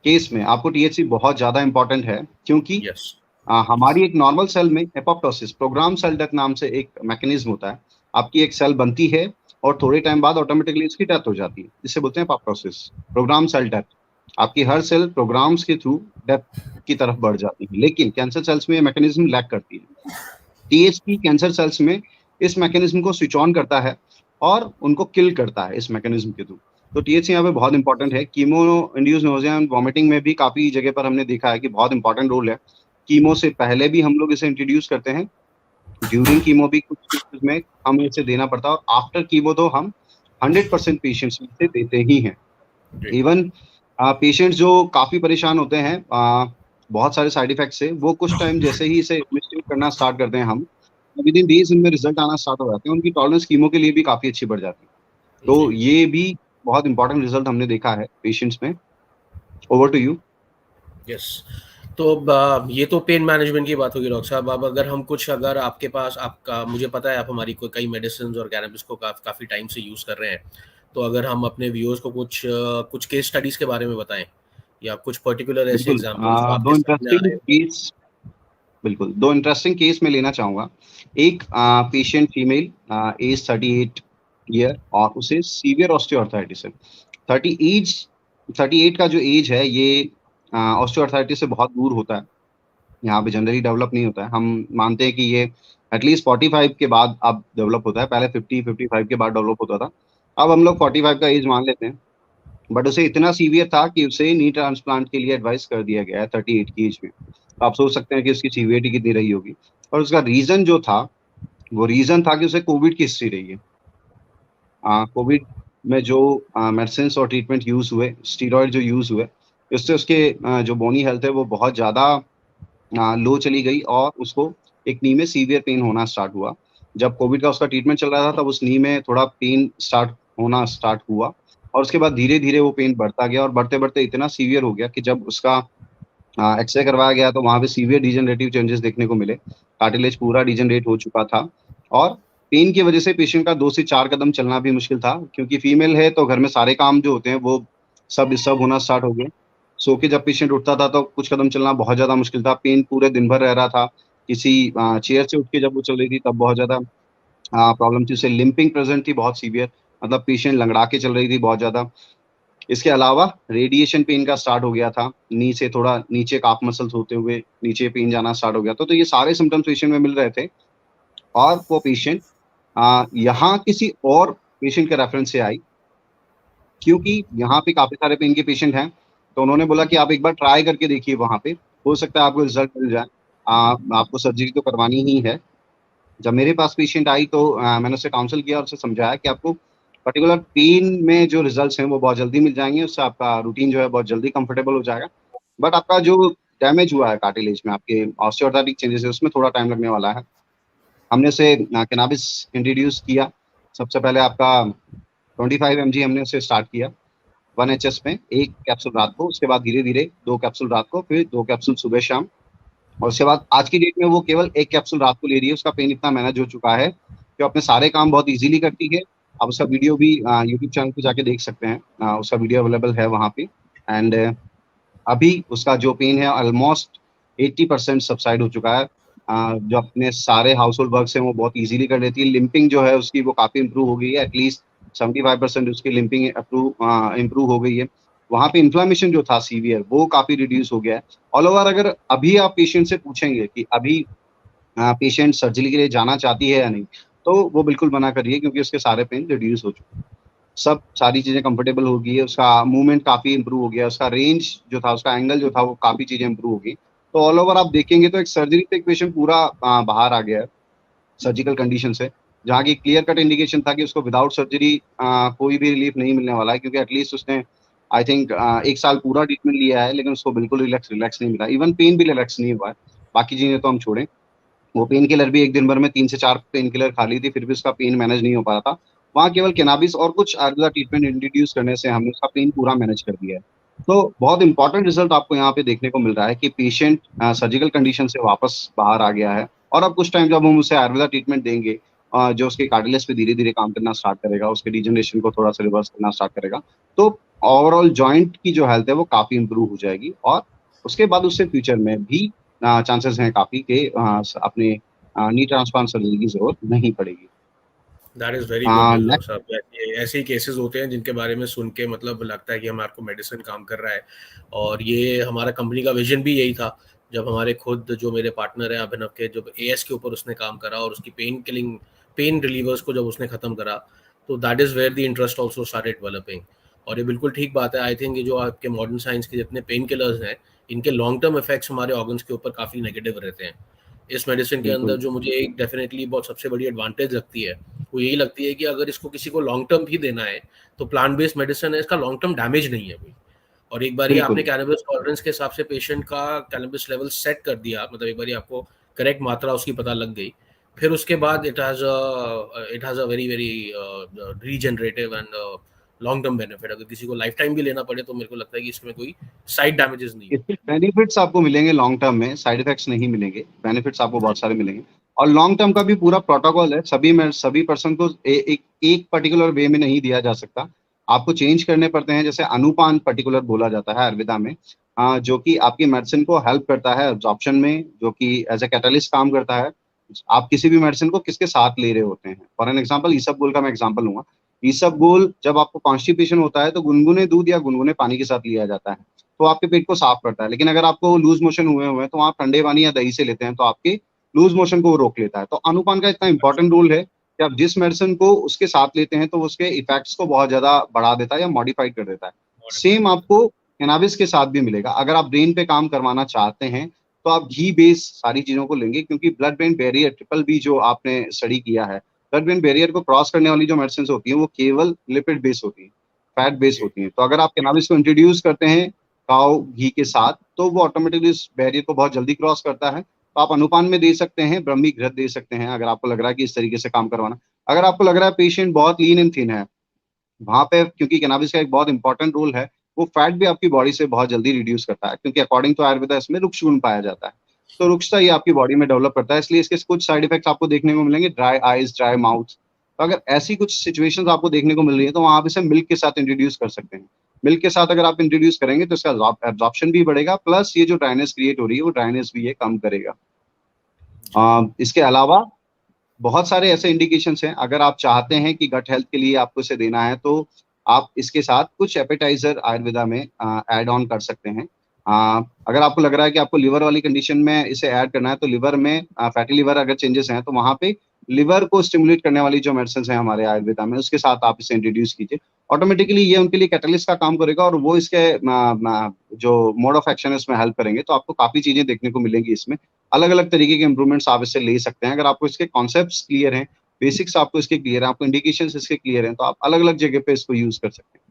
केस में आपको टीएचसी बहुत ज्यादा इंपॉर्टेंट है, क्योंकि यस हमारी एक नॉर्मल सेल में एपोप्टोसिस, प्रोग्राम सेल डेथ नाम से एक मैकेनिज्म होता है। आपकी एक सेल बनती है और थोड़े टाइम बाद ऑटोमेटिकली इसकी डेथ हो जाती है, इसे बोलते हैं एपोप्टोसिस, प्रोग्राम सेल डेथ। आपकी हर सेल प्रोग्राम्स के थ्रू डेथ की तरफ बढ़ जाती है, लेकिन कैंसर सेल्स में ये मैकेनिज्म लैक करती है। टीएचपी कैंसर सेल्स में इस मैकेनिज्म को स्विच ऑन करता है और उनको किल करता है इस मैकेनिज्म के थ्रू। तो टीएचसी यहाँ पे बहुत इंपॉर्टेंट है। Chemo induce nausea and vomiting में भी काफी जगह पर हमने देखा है कि बहुत इंपॉर्टेंट रोल है। कीमो से पहले भी हम लोग इसे इंट्रोड्यूस करते हैं, ड्यूरिंग कीमो भी कुछ केसेस में हमें इसे देना पड़ता है, और आफ्टर कीमो तो हम 100% पेशेंट्स में इसे देते ही हैं। जी इवन पेशेंट्स जो काफी परेशान होते हैं बहुत सारे साइड इफेक्ट से, वो कुछ टाइम जैसे ही इसे एडमिनिस्ट्रेट करना स्टार्ट करते हैं हम, विद इन डेज इनमें रिजल्ट आना स्टार्ट हो जाते हैं, उनकी टॉलरेंस कीमो के लिए भी काफी अच्छी बढ़ जाती है। तो जी ये भी बहुत इंपॉर्टेंट रिजल्ट हमने देखा है पेशेंट्स में। Over to you. यस। तो ये तो पेन मैनेजमेंट की बात होगी डॉक्टर साहब। अब अगर आपके पास आपका, मुझे पता है आप हमारी कोई कई मेडिसिन और कैनबिस को काफ़ी टाइम से यूज़ कर रहे हैं, तो अगर हम अपने व्यूअर्स को कुछ केस स्टडीज़ के बारे में बताएं या कुछ पर्टिकुलर ऐसे बिल्कुल। एग्जांपल्स जो दो आपके सामने आ इंटरेस्टिंग रहे हो। केस बिल्कुल, 2 इंटरेस्टिंग केस मैं लेना चाहूँगा। एक पेशेंट फीमेल एज 38 ईयर और उसे सीवियर ऑस्टियोआर्थराइटिस है। 38 का जो एज है ये ऑस्टियोआर्थराइटिस से बहुत दूर होता है। यहाँ पे जनरली डेवलप नहीं होता है। हम मानते हैं कि ये एटलीस्ट 45 के बाद अब डेवलप होता है। पहले 50-55 के बाद डेवलप होता था। अब हम लोग 45 का एज मान लेते हैं। बट उसे इतना सीवियर था कि उसे नी ट्रांसप्लांट के लिए एडवाइस कर दिया गया है 38 की एज में। तो आप सोच सकते हैं कि उसकी सीवियरिटी कितनी रही होगी। और उसका रीज़न जो था, वो रीज़न था कि उसे कोविड की हिस्ट्री रही है। कोविड में जो मेडिसिन्स और ट्रीटमेंट यूज़ हुए, स्टेरॉइड जो यूज़ हुए, इससे उसके जो बोनी हेल्थ है वो बहुत ज़्यादा लो चली गई और उसको एक नी में सीवियर पेन होना स्टार्ट हुआ। जब कोविड का उसका ट्रीटमेंट चल रहा था तब उस नी में थोड़ा पेन स्टार्ट हुआ और उसके बाद धीरे-धीरे वो पेन बढ़ता गया और बढ़ते-बढ़ते इतना सीवियर हो गया कि जब उसका एक्स-रे करवाया गया तो वहाँ पे सीवियर डिजेनरेटिव चेंजेस देखने को मिले। कार्टिलेज पूरा डिजेनरेट हो चुका था और पेन की वजह से पेशेंट का 2 से 4 कदम चलना भी मुश्किल था क्योंकि फीमेल है तो घर में सारे काम जो होते हैं वो सब डिस्टर्ब होना स्टार्ट हो गए। सो के जब पेशेंट उठता था तो कुछ कदम चलना बहुत ज़्यादा मुश्किल था। पेन पूरे दिन भर रह रहा था। किसी चेयर से उठ के जब वो चल रही थी तब बहुत ज़्यादा प्रॉब्लम थी। उसे लिम्पिंग प्रेज़ेंट थी बहुत सीवियर, मतलब पेशेंट लंगड़ा के चल रही थी बहुत ज़्यादा। इसके अलावा रेडिएशन पेन का स्टार्ट हो गया था। नी से थोड़ा नीचे काफ मसल्स होते हुए नीचे पेन जाना स्टार्ट हो गया था। तो ये सारे सिम्पटम्स पेशेंट में मिल रहे थे और वो पेशेंट यहाँ किसी और पेशेंट के रेफरेंस से आई क्योंकि यहाँ पे काफ़ी सारे पेन के पेशेंट हैं। तो उन्होंने बोला कि आप एक बार ट्राई करके देखिए वहाँ पे, हो सकता है आपको रिज़ल्ट मिल जाए। आपको सर्जरी तो करवानी ही है। जब मेरे पास पेशेंट आई तो मैंने उसे काउंसल किया और उसे समझाया कि आपको पर्टिकुलर पेन में जो रिजल्ट्स हैं वो बहुत जल्दी मिल जाएँगे, उससे आपका रूटीन जो है बहुत जल्दी कंफर्टेबल हो जाएगा। बट आपका जो डैमेज हुआ है कार्टिलेज में, आपके ऑस्टियोआर्थराइटिक चेंजेस है, उसमें थोड़ा टाइम लगने वाला है। हमने उसे कैनाबिस इंट्रोड्यूस किया। सबसे पहले आपका 25 एमजी हमने उसे स्टार्ट किया 1 एचएस में, 1 कैप्सूल रात को, उसके बाद धीरे-धीरे 2 कैप्सूल रात को, फिर 2 कैप्सूल सुबह-शाम और उसके बाद आज की डेट में वो केवल 1 कैप्सूल रात को ले रही है। उसका पेन इतना मैनेज हो चुका है कि वो अपने सारे काम बहुत ईज़िली करती है। आप उसका वीडियो भी यूट्यूब चैनल पे जाके देख सकते हैं। उसका वीडियो अवेलेबल है वहाँ पे एंड अभी उसका जो पेन है ऑलमोस्ट 80% सबसाइड हो चुका है। जो अपने सारे हाउसहोल्ड वर्क्स हैं वो बहुत ईज़िली कर लेती है। लिम्पिंग जो है उसकी वो काफ़ी इम्प्रूव हो गई है। एटलीस्ट 75% उसकी लिम्पिंग इम्प्रूव हो गई है। वहाँ पे इन्फ्लेमेशन जो था सीवियर वो काफ़ी रिड्यूस हो गया है। ऑल ओवर अगर अभी आप पेशेंट से पूछेंगे कि अभी पेशेंट सर्जरी के लिए जाना चाहती है या नहीं, तो वो बिल्कुल मना कर रही है क्योंकि उसके सारे पेन रिड्यूस हो चुके हैं। सब सारी चीज़ें कंफर्टेबल हो गई है, उसका मूवमेंट काफ़ी इम्प्रूव हो गया, उसका रेंज जो था, उसका एंगल जो था, वो काफ़ी चीज़ें इम्प्रूव हो गई। तो ऑल ओवर आप देखेंगे तो एक सर्जरी से एक पेशेंट पूरा बाहर आ गया है, सर्जिकल कंडीशन से, जहाँ की क्लियर कट इंडिकेशन था कि उसको विदाउट सर्जरी कोई भी रिलीफ नहीं मिलने वाला है क्योंकि एटलीस्ट उसने आई थिंक 1 साल पूरा ट्रीटमेंट लिया है, लेकिन उसको बिल्कुल रिलैक्स नहीं मिला। इवन पेन भी रिलैक्स नहीं हुआ है। बाकी चीज़ें तो हम छोड़ें। वो पेन किलर भी 1 दिन भर में 3 से 4 पेन किलर खा ली थी, फिर भी उसका पेन मैनेज नहीं हो पा रहा था। वहाँ केवल कैनाबिस और कुछ आयुर्वेदा ट्रीटमेंट इंट्रोड्यूस करने से हमने उसका पेन पूरा मैनेज कर दिया है। तो बहुत इंपॉर्टेंट रिज़ल्ट आपको यहाँ पे देखने को मिल रहा है कि पेशेंट सर्जिकल कंडीशन से वापस बाहर आ गया है और अब कुछ टाइम जब हम उसे आयुर्वेदा ट्रीटमेंट देंगे जो उसके कार्टिलेज पे धीरे-धीरे काम करना स्टार्ट करेगा, उसके डिजनरेशन को थोड़ा-सा रिवर्स करना स्टार्ट करेगा, तो ओवरऑल जॉइंट की जो हेल्थ है वो काफ़ी इम्प्रूव हो जाएगी और उसके बाद उससे फ्यूचर में भी चांसेस हैं काफ़ी कि अपने नी ट्रांसप्लांट सर्जरी की ज़रूरत नहीं पड़ेगी। That is very good news doctor next साहब। ऐसे ही केसेस होते हैं जिनके बारे में सुन के मतलब लगता है कि हमारे को मेडिसिन काम कर रहा है, और ये हमारा कंपनी का विजन भी यही था। जब हमारे खुद जो मेरे पार्टनर हैं अभिनव के, जब एएस के ऊपर उसने काम करा और उसकी पेन रिलीवर्स को जब उसने ख़त्म करा, तो that is where the interest also started developing. और ये बिल्कुल ठीक बात है। आई थिंक ये जो आपके मॉडर्न साइंस के जितने पेन किलर्स हैं, इनके लॉन्ग टर्म इफेक्ट्स हमारे ऑर्गन्स के ऊपर काफ़ी नेगेटिव रहते हैं। इस मेडिसिन के अंदर बिल्कुल, जो मुझे एक डेफिनेटली बहुत सबसे बड़ी एडवांटेज लगती है, वो यही लगती है कि अगर इसको किसी को लॉन्ग टर्म भी देना है, तो प्लांट बेस्ड मेडिसिन है, इसका लॉन्ग टर्म डैमेज नहीं है कोई। और एक बारी आपने बिल्कुल, कैनबिस टॉलरेंस के हिसाब से पेशेंट का कैनबिस लेवल सेट कर दिया, मतलब एक बारी आपको करेक्ट मात्रा उसकी पता लग गई, फिर उसके बाद it has a very very regenerative and long term benefit, अगर किसी को लाइफ टाइम भी लेना पड़े तो मेरे को लगता है कि इसमें कोई साइड डैमेजेस नहीं है। इसके बेनिफिट्स आपको मिलेंगे लॉन्ग टर्म में, साइड इफेक्ट्स नहीं मिलेंगे, बेनिफिट्स आपको बहुत सारे मिलेंगे। और लॉन्ग टर्म का भी पूरा प्रोटोकॉल है, सभी पर्सन को एक पर्टिकुलर वे में नहीं दिया जा सकता, आपको चेंज करने पड़ते हैं। जैसे अनुपान पर्टिकुलर बोला जाता है आयुर्वेदा में, जो कि आपकी मेडिसिन को हेल्प करता है एब्जॉर्प्शन में, जो कि एज ए कैटलिस्ट काम करता है। आप किसी भी मेडिसिन को किसके साथ ले रहे होते हैं। फॉर एन एग्जाम्पल ईसबगोल का मैं एग्जाम्पल लूंगा। ईसबगोल जब आपको कॉन्स्टिपेशन होता है तो गुनगुने दूध या गुनगुने पानी के साथ लिया जाता है, तो आपके पेट को साफ करता है। लेकिन अगर आपको लूज मोशन हुए हैं तो आप ठंडे पानी या दही से लेते हैं तो आपके लूज मोशन को वो रोक लेता है। तो अनुपान का इतना इंपॉर्टेंट रोल है कि आप जिस मेडिसिन को उसके साथ लेते हैं तो उसके इफेक्ट्स को बहुत ज्यादा बढ़ा देता है या मॉडिफाइड कर देता है। सेम आपको कैनाबिस के साथ भी मिलेगा। अगर आप ब्रेन पे काम करवाना चाहते हैं तो आप घी बेस सारी चीजों को लेंगे, क्योंकि blood brain barrier triple B जो आपने स्टडी किया है, ब्लड ब्रेन बैरियर को क्रॉस करने वाली जो मेडिसिन होती है वो केवल लिपिड बेस होती है, फैट बेस होती है। तो अगर आप कैनाबिस को इंट्रोड्यूस करते हैं काऊ घी के साथ तो वो ऑटोमेटिकली इस बैरियर को बहुत जल्दी क्रॉस करता है। तो आप अनुपान में दे सकते हैं, ब्रह्मी घृत दे सकते हैं अगर आपको लग रहा है कि इस तरीके से काम करवाना। अगर आपको लग रहा है पेशेंट बहुत लीन एंड थिन है, वहां पे क्योंकि कैनाबिस का एक बहुत इंपॉर्टेंट रोल है, वो फैट भी आपकी बॉडी से बहुत जल्दी रिड्यूस करता है, क्योंकि अकॉर्डिंग टू आयुर्वेदा इसमें रुक्ष गुण पाया जाता है। तो रुक्षता ये आपकी बॉडी में डेवलप करता है, इसलिए इसके कुछ साइड इफेक्ट्स आपको देखने को मिलेंगे, ड्राई आईज, ड्राई माउथ। तो अगर ऐसी कुछ सिचुएशंस आपको देखने को मिल रही है तो वहां आप इसे मिल्क के साथ इंट्रोड्यूस कर सकते हैं। मिल्क के साथ अगर आप इंट्रोड्यूस करेंगे तो इसका एब्जॉर्प्शन भी बढ़ेगा, प्लस ये जो ड्राइनेस क्रिएट हो रही है वो ड्राइनेस भी ये कम करेगा। इसके अलावा बहुत सारे ऐसे इंडिकेशंस हैं। अगर आप चाहते हैं कि गट हेल्थ के लिए आपको इसे देना है तो आप इसके साथ कुछ एपेटाइजर आयुर्वेदा में ऐड ऑन कर सकते हैं। अगर आपको लग रहा है कि आपको लिवर वाली कंडीशन में इसे ऐड करना है तो लिवर में फैटी लिवर अगर चेंजेस हैं तो वहां पे लिवर को स्टिमुलेट करने वाली जो मेडिसिन है हमारे आयुर्वेदा में, उसके साथ आप इसे इंट्रोड्यूस कीजिए। ऑटोमेटिकली ये उनके लिए कैटलिस्ट का काम करेगा और वो इसके जो मोड ऑफ एक्शन है उसमें हेल्प करेंगे। तो आपको काफी चीजें देखने को मिलेंगी इसमें, अलग अलग तरीके के इंप्रूवमेंट्स आप इससे ले सकते हैं। अगर आपको इसके कॉन्सेप्ट्स क्लियर हैं, बेसिक्स आपको इसके क्लियर है, आपको इंडिकेशंस इसके क्लियर हैं, तो आप अलग अलग जगह पे इसको यूज कर सकते हैं।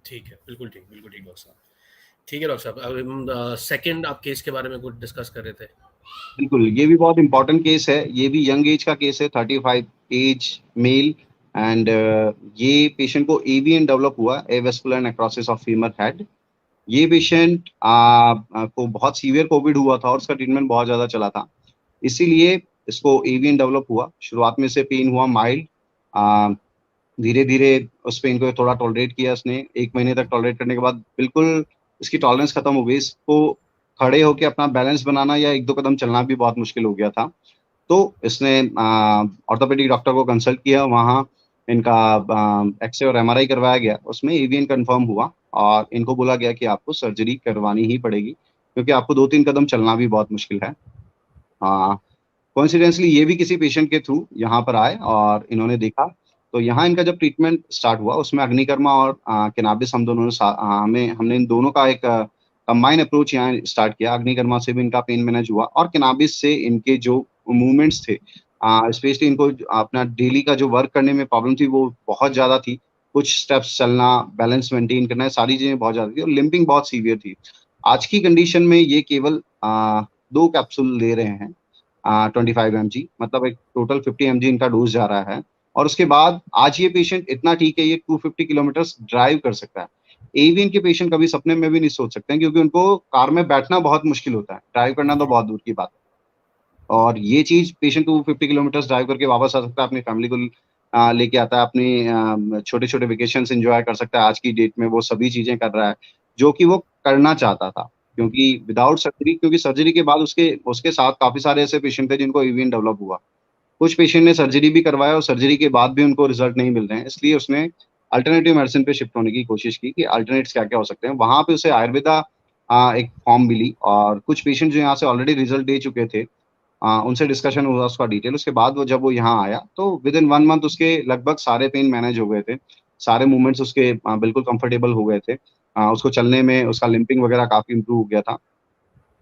ठीक है, बिल्कुल ठीक डॉक्टर साहब। ठीक है डॉक्टर साहब, अब हम सेकंड आप केस के बारे में कुछ डिस्कस कर रहे थे। बिल्कुल, ये भी बहुत इंपॉर्टेंट केस है। ये भी यंग एज का केस है, 35 एज मेल, एंड ये पेशेंट को एवीएन डेवलप हुआ, avascular necrosis of femur head. ये पेशेंट को बहुत सीवियर कोविड हुआ था और उसका ट्रीटमेंट बहुत ज़्यादा चला था, इसीलिए इसको एवीएन डेवलप हुआ। शुरुआत में से पेन हुआ माइल्ड, धीरे धीरे उस पेन को थोड़ा टॉलरेट किया इसने। 1 महीने तक टॉलरेट करने के बाद बिल्कुल इसकी टॉलरेंस खत्म हो गई। इसको खड़े होकर अपना बैलेंस बनाना या 1-2 कदम चलना भी बहुत मुश्किल हो गया था। तो इसने ऑर्थोपेडिक डॉक्टर को कंसल्ट किया, वहाँ इनका एक्सरे और एमआरआई करवाया गया, उसमें एवीएन कंफर्म हुआ और इनको बोला गया कि आपको सर्जरी करवानी ही पड़ेगी, क्योंकि आपको 2-3 कदम चलना भी बहुत मुश्किल है। कोइंसिडेंटली ये भी किसी पेशेंट के थ्रू यहाँ पर आए और इन्होंने देखा। तो यहाँ इनका जब ट्रीटमेंट स्टार्ट हुआ उसमें अग्निकर्मा और कैनाबिस हमने इन दोनों का एक कंबाइन अप्रोच यहाँ स्टार्ट किया। अग्निकर्मा से भी इनका पेन मैनेज हुआ और कैनाबिस से इनके जो मूवमेंट्स थे, स्पेशली इनको अपना डेली का जो वर्क करने में प्रॉब्लम थी वो बहुत ज़्यादा थी। कुछ स्टेप्स चलना, बैलेंस मेंटेन करना, सारी चीज़ें बहुत ज़्यादा थी और लिम्पिंग बहुत सीवियर थी। आज की कंडीशन में ये केवल 2 कैप्सूल ले रहे हैं, 25 mg, मतलब एक टोटल 50 mg इनका डोज जा रहा है। और उसके बाद आज ये पेशेंट इतना ठीक है, ये 250 किलोमीटर ड्राइव कर सकता है। एवीएन के पेशेंट कभी सपने में भी नहीं सोच सकते हैं, क्योंकि उनको कार में बैठना बहुत मुश्किल होता है, ड्राइव करना तो बहुत दूर की बात है। और ये चीज पेशेंट 250 किलोमीटर ड्राइव करके वापस आ सकता है, अपनी फैमिली को लेके आता है, अपनी छोटे छोटे वेकेशन एंजॉय कर सकता है। आज की डेट में वो सभी चीजें कर रहा है जो कि वो करना चाहता था, क्योंकि विदाउट सर्जरी, क्योंकि सर्जरी के बाद उसके साथ काफी सारे ऐसे पेशेंट थे जिनको एवीएन डेवलप हुआ। कुछ पेशेंट ने सर्जरी भी करवाया और सर्जरी के बाद भी उनको रिजल्ट नहीं मिल रहे हैं, इसलिए उसने अल्टरनेटिव मेडिसिन पे शिफ्ट होने की कोशिश की कि अल्टरनेट्स क्या क्या हो सकते हैं। वहां पे उसे आयुर्वेदा एक फॉर्म मिली और कुछ पेशेंट जो यहाँ से ऑलरेडी रिजल्ट दे चुके थे, उनसे डिस्कशन हुआ उसका डिटेल। उसके बाद जब वो यहाँ आया तो विद इन 1 मंथ उसके लगभग सारे पेन मैनेज हो गए थे, सारे मूवमेंट्स उसके बिल्कुल कंफर्टेबल हो गए थे। उसको चलने में उसका लिम्पिंग वगैरह काफी इंप्रूव हो गया था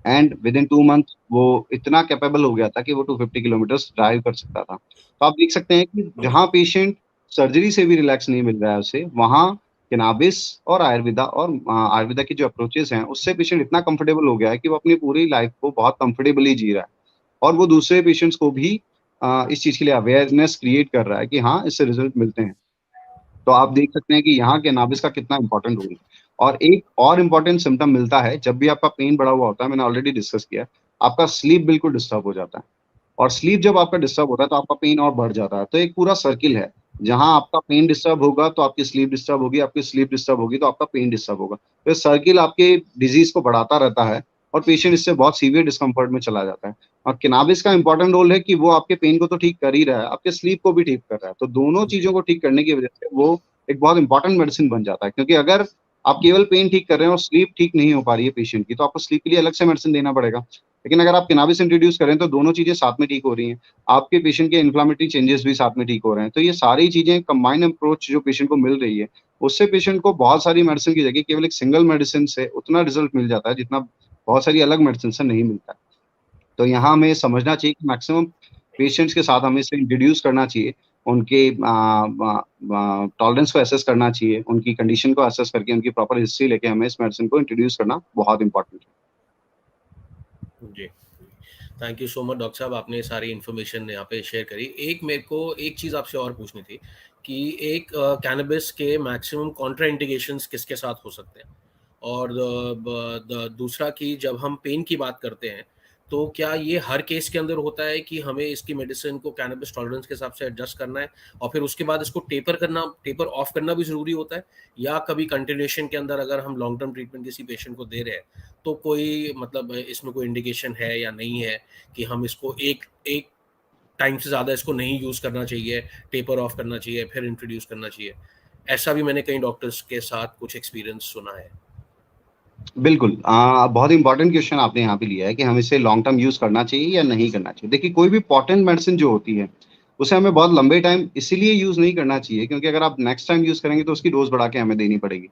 एंड विद इन 2 मंथ वो इतना कैपेबल हो गया था कि वो 250 किलोमीटर्स ड्राइव कर सकता था। तो आप देख सकते हैं कि जहाँ पेशेंट सर्जरी से भी रिलैक्स नहीं मिल रहा है उसे, वहाँ कैनाबिस और आयुर्वेदा की जो अप्रोचेस हैं उससे पेशेंट इतना कंफर्टेबल हो गया है कि वो अपनी पूरी लाइफ को बहुत कंफर्टेबली जी रहा है और वो दूसरे पेशेंट्स को भी इस चीज़ के लिए अवेयरनेस क्रिएट कर रहा है कि हाँ, इससे रिजल्ट मिलते हैं। तो आप देख सकते हैं कि यहाँ कैनाबिस का कितना इंपॉर्टेंट रोल है। और एक और इम्पॉर्टेंट सिम्टम मिलता है जब भी आपका पेन बढ़ा हुआ होता है, मैंने ऑलरेडी डिस्कस किया है, आपका स्लीप बिल्कुल डिस्टर्ब हो जाता है। और स्लीप जब आपका डिस्टर्ब होता है तो आपका पेन और बढ़ जाता है। तो एक पूरा सर्किल है, जहां आपका पेन डिस्टर्ब होगा तो आपकी स्लीप डिस्टर्ब होगी, आपकी स्लीप डिस्टर्ब होगी तो आपका पेन डिस्टर्ब होगा। तो सर्किल आपके डिजीज को बढ़ाता रहता है और पेशेंट इससे बहुत सीवियर डिस्कम्फर्ट में चला जाता है। और कैनाबिस का इंपॉर्टेंट रोल है कि वो आपके पेन को तो ठीक कर ही रहा है, आपके स्लीप को भी ठीक कर रहा है। तो दोनों चीजों को ठीक करने की वजह से वो एक बहुत इंपॉर्टेंट मेडिसिन बन जाता है। क्योंकि अगर आप केवल पेन ठीक कर रहे हैं और स्लीप ठीक नहीं हो पा रही है पेशेंट की, तो आपको स्लीप के लिए अलग से मेडिसिन देना पड़ेगा। लेकिन अगर आप कैनाबिस इंट्रोड्यूस करें तो दोनों चीजें साथ में ठीक हो रही हैं, आपके पेशेंट के इन्फ्लेमेटरी चेंजेस भी साथ में ठीक हो रहे हैं। तो ये सारी चीजें कंबाइन अप्रोच जो पेशेंट को मिल रही है, उससे पेशेंट को बहुत सारी मेडिसिन की जगह केवल एक सिंगल मेडिसिन से उतना रिजल्ट मिल जाता है जितना बहुत सारी अलग मेडिसिन से नहीं मिलता है। तो यहाँ हमें समझना चाहिए कि मैक्सिमम पेशेंट्स के साथ हमें इसे इंट्रोड्यूस करना चाहिए, उनके टॉलरेंस को एसेस करना चाहिए, उनकी कंडीशन को एसेस करके उनकी प्रॉपर हिस्ट्री लेके हमें इस मेडिसिन को इंट्रोड्यूस करना बहुत इंपॉर्टेंट है। जी, thank you so much doctor साहब, आपने सारी इन्फॉर्मेशन यहाँ पे शेयर करी। एक मेरे को एक चीज़ आपसे और पूछनी थी कि एक कैनबिस के मैक्सिमम कॉन्ट्रा इंडिकेशंस किसके साथ हो सकते हैं, और दूसरा कि जब हम पेन की बात करते हैं तो क्या ये हर केस के अंदर होता है कि हमें इसकी मेडिसिन को कैनबिस टॉलरेंस के हिसाब से एडजस्ट करना है और फिर उसके बाद इसको टेपर ऑफ करना भी ज़रूरी होता है, या कभी कंटिन्यूएशन के अंदर अगर हम लॉन्ग टर्म ट्रीटमेंट किसी पेशेंट को दे रहे हैं तो कोई मतलब इसमें कोई इंडिकेशन है या नहीं है कि हम इसको एक एक टाइम से ज़्यादा इसको नहीं यूज़ करना चाहिए, टेपर ऑफ करना चाहिए, फिर इंट्रोड्यूस करना चाहिए? ऐसा भी मैंने कई डॉक्टर्स के साथ कुछ एक्सपीरियंस सुना है। बिल्कुल। बहुत इंपॉर्टेंट क्वेश्चन आपने यहाँ पे लिया है कि हम इसे लॉन्ग टर्म यूज़ करना चाहिए या नहीं करना चाहिए। देखिए, कोई भी पोटेंट मेडिसिन जो होती है, उसे हमें बहुत लंबे टाइम इसीलिए यूज़ नहीं करना चाहिए क्योंकि अगर आप नेक्स्ट टाइम यूज़ करेंगे तो उसकी डोज़ बढ़ा के हमें देनी पड़ेगी।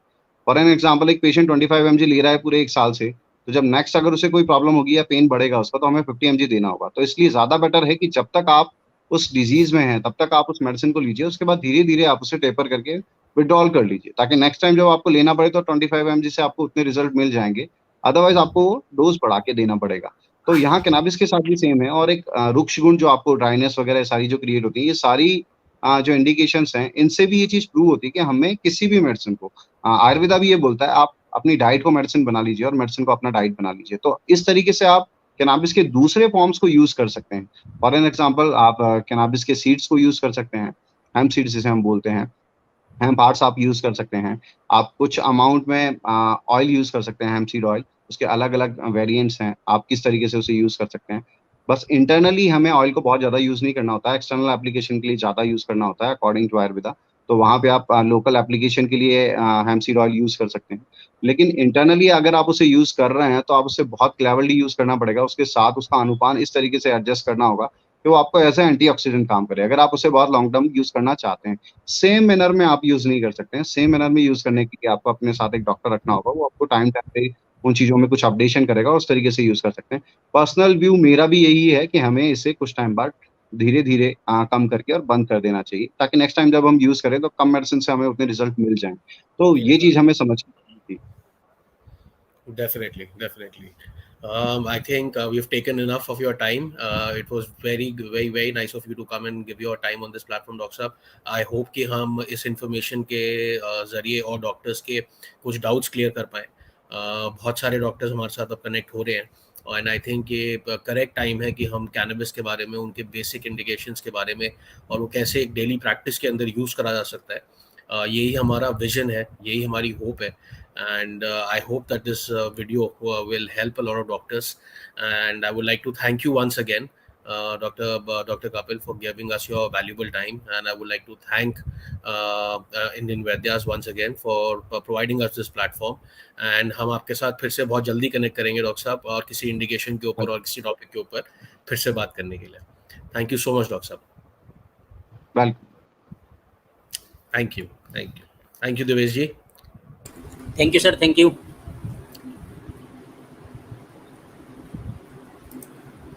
फॉर एन एग्जांपल, एक पेशेंट 25 एमजी ले रहा है पूरे 1 साल से, तो जब नेक्स्ट अगर उसे कोई प्रॉब्लम होगी या पेन बढ़ेगा उसका, तो हमें 50 एमजी देना होगा। तो इसलिए ज़्यादा बेटर है कि जब तक आप उस डिज़ीज़ में हैं, तब तक आप उस मेडिसिन को लीजिए, उसके बाद धीरे-धीरे आप उसे टेपर करके विथड्रॉल कर लीजिए, ताकि नेक्स्ट टाइम जब आपको लेना पड़े तो 25 एमजी से आपको उतने रिज़ल्ट मिल जाएँगे। अदरवाइज आपको डोज बढ़ा के देना पड़ेगा। तो यहाँ कैनाबिस के साथ भी सेम है। और एक रुक्ष गुण जो आपको ड्राइनेस वगैरह सारी जो क्रिएट होती है, ये सारी जो इंडिकेशंस हैं, इनसे भी ये चीज़ प्रूव होती है कि हमें किसी भी मेडिसिन को आयुर्वेदा भी ये बोलता है, आप अपनी डाइट को मेडिसिन बना लीजिए और मेडिसिन को अपना डाइट बना लीजिए। तो इस तरीके से आप कैनाबिस के दूसरे फॉर्म्स को यूज़ कर सकते हैं। फॉर एन एग्जांपल, आप कैनाबिस के सीड्स को यूज़ कर सकते हैं, हेम्प सीड्स जिसे हम बोलते हैं। हेम्प पार्ट्स आप यूज़ कर सकते हैं। आप कुछ अमाउंट में ऑयल यूज़ कर सकते हैं, हेम्प सीड ऑयल। उसके अलग-अलग वेरिएंट्स हैं, आप किस तरीके से उसे यूज़ कर सकते हैं। बस इंटरनली हमें ऑयल को बहुत ज़्यादा यूज़ नहीं करना होता है, एक्सटर्नल एप्लीकेशन के लिए ज़्यादा यूज़ करना होता है अकॉर्डिंग टू आयुर्वेदा। तो वहाँ पे आप लोकल एप्लीकेशन के लिए हेम्प सीड ऑयल यूज़ कर सकते हैं। लेकिन इंटरनली अगर आप उसे यूज़ कर रहे हैं, तो आप उसे बहुत क्लेवरली यूज़ करना पड़ेगा। उसके साथ उसका अनुपान इस तरीके से एडजस्ट करना होगा कि वो आपको एज़ अ एंटीऑक्सीडेंट काम करे, अगर आप उसे बहुत लॉन्ग टर्म यूज़ करना चाहते हैं। सेम मैनर में आप यूज़ नहीं कर सकते हैं। सेम मैनर में यूज़ करने के लिए आपको अपने साथ एक डॉक्टर रखना होगा, वो आपको टाइम-टाइम पे उन चीज़ों में कुछ अपडेशन करेगा, उस तरीके से यूज़ कर सकते हैं। पर्सनल व्यू मेरा भी यही है कि हमें इसे कुछ टाइम बाद धीरे-धीरे कम करके और बंद कर देना चाहिए, ताकि नेक्स्ट टाइम जब हम यूज़ करें तो कम मेडिसिन से हमें उतने रिज़ल्ट मिल जाएँ। तो मिल ये जाए। चीज़ हमें समझनी चाहिए। Definitely, definitely. I think we've taken enough of your time. It was very nice of you to come and give your time on this platform, Dr. साहब. I hope कि हम इस information के जरिए और डॉक्टर्स के कुछ डाउट्स क्लियर कर पाएँ। बहुत सारे डॉक्टर्स हमारे साथ अब कनेक्ट हो रहे हैं, एंड आई थिंक ये करेक्ट टाइम है कि हम कैनबिस के बारे में, उनके बेसिक इंडिकेशंस के बारे में, और वो कैसे एक डेली प्रैक्टिस के अंदर यूज़ करा जा सकता है, यही हमारा विजन है, यही हमारी होप है. And I hope that this video will help a lot of doctors, and I would like to thank you once again, Dr. Kapil, for giving us your valuable time, and I would like to thank Indian Vaidyas once again for providing us this platform. And हम आपके साथ फिर से बहुत जल्दी connect करेंगे doctor साहब, और किसी इंडिकेशन के ऊपर और किसी टॉपिक के ऊपर फिर से बात करने के लिए. Thank you so much doctor साहब. Welcome. Thank you Divesh ji. Thank you, sir. Thank you.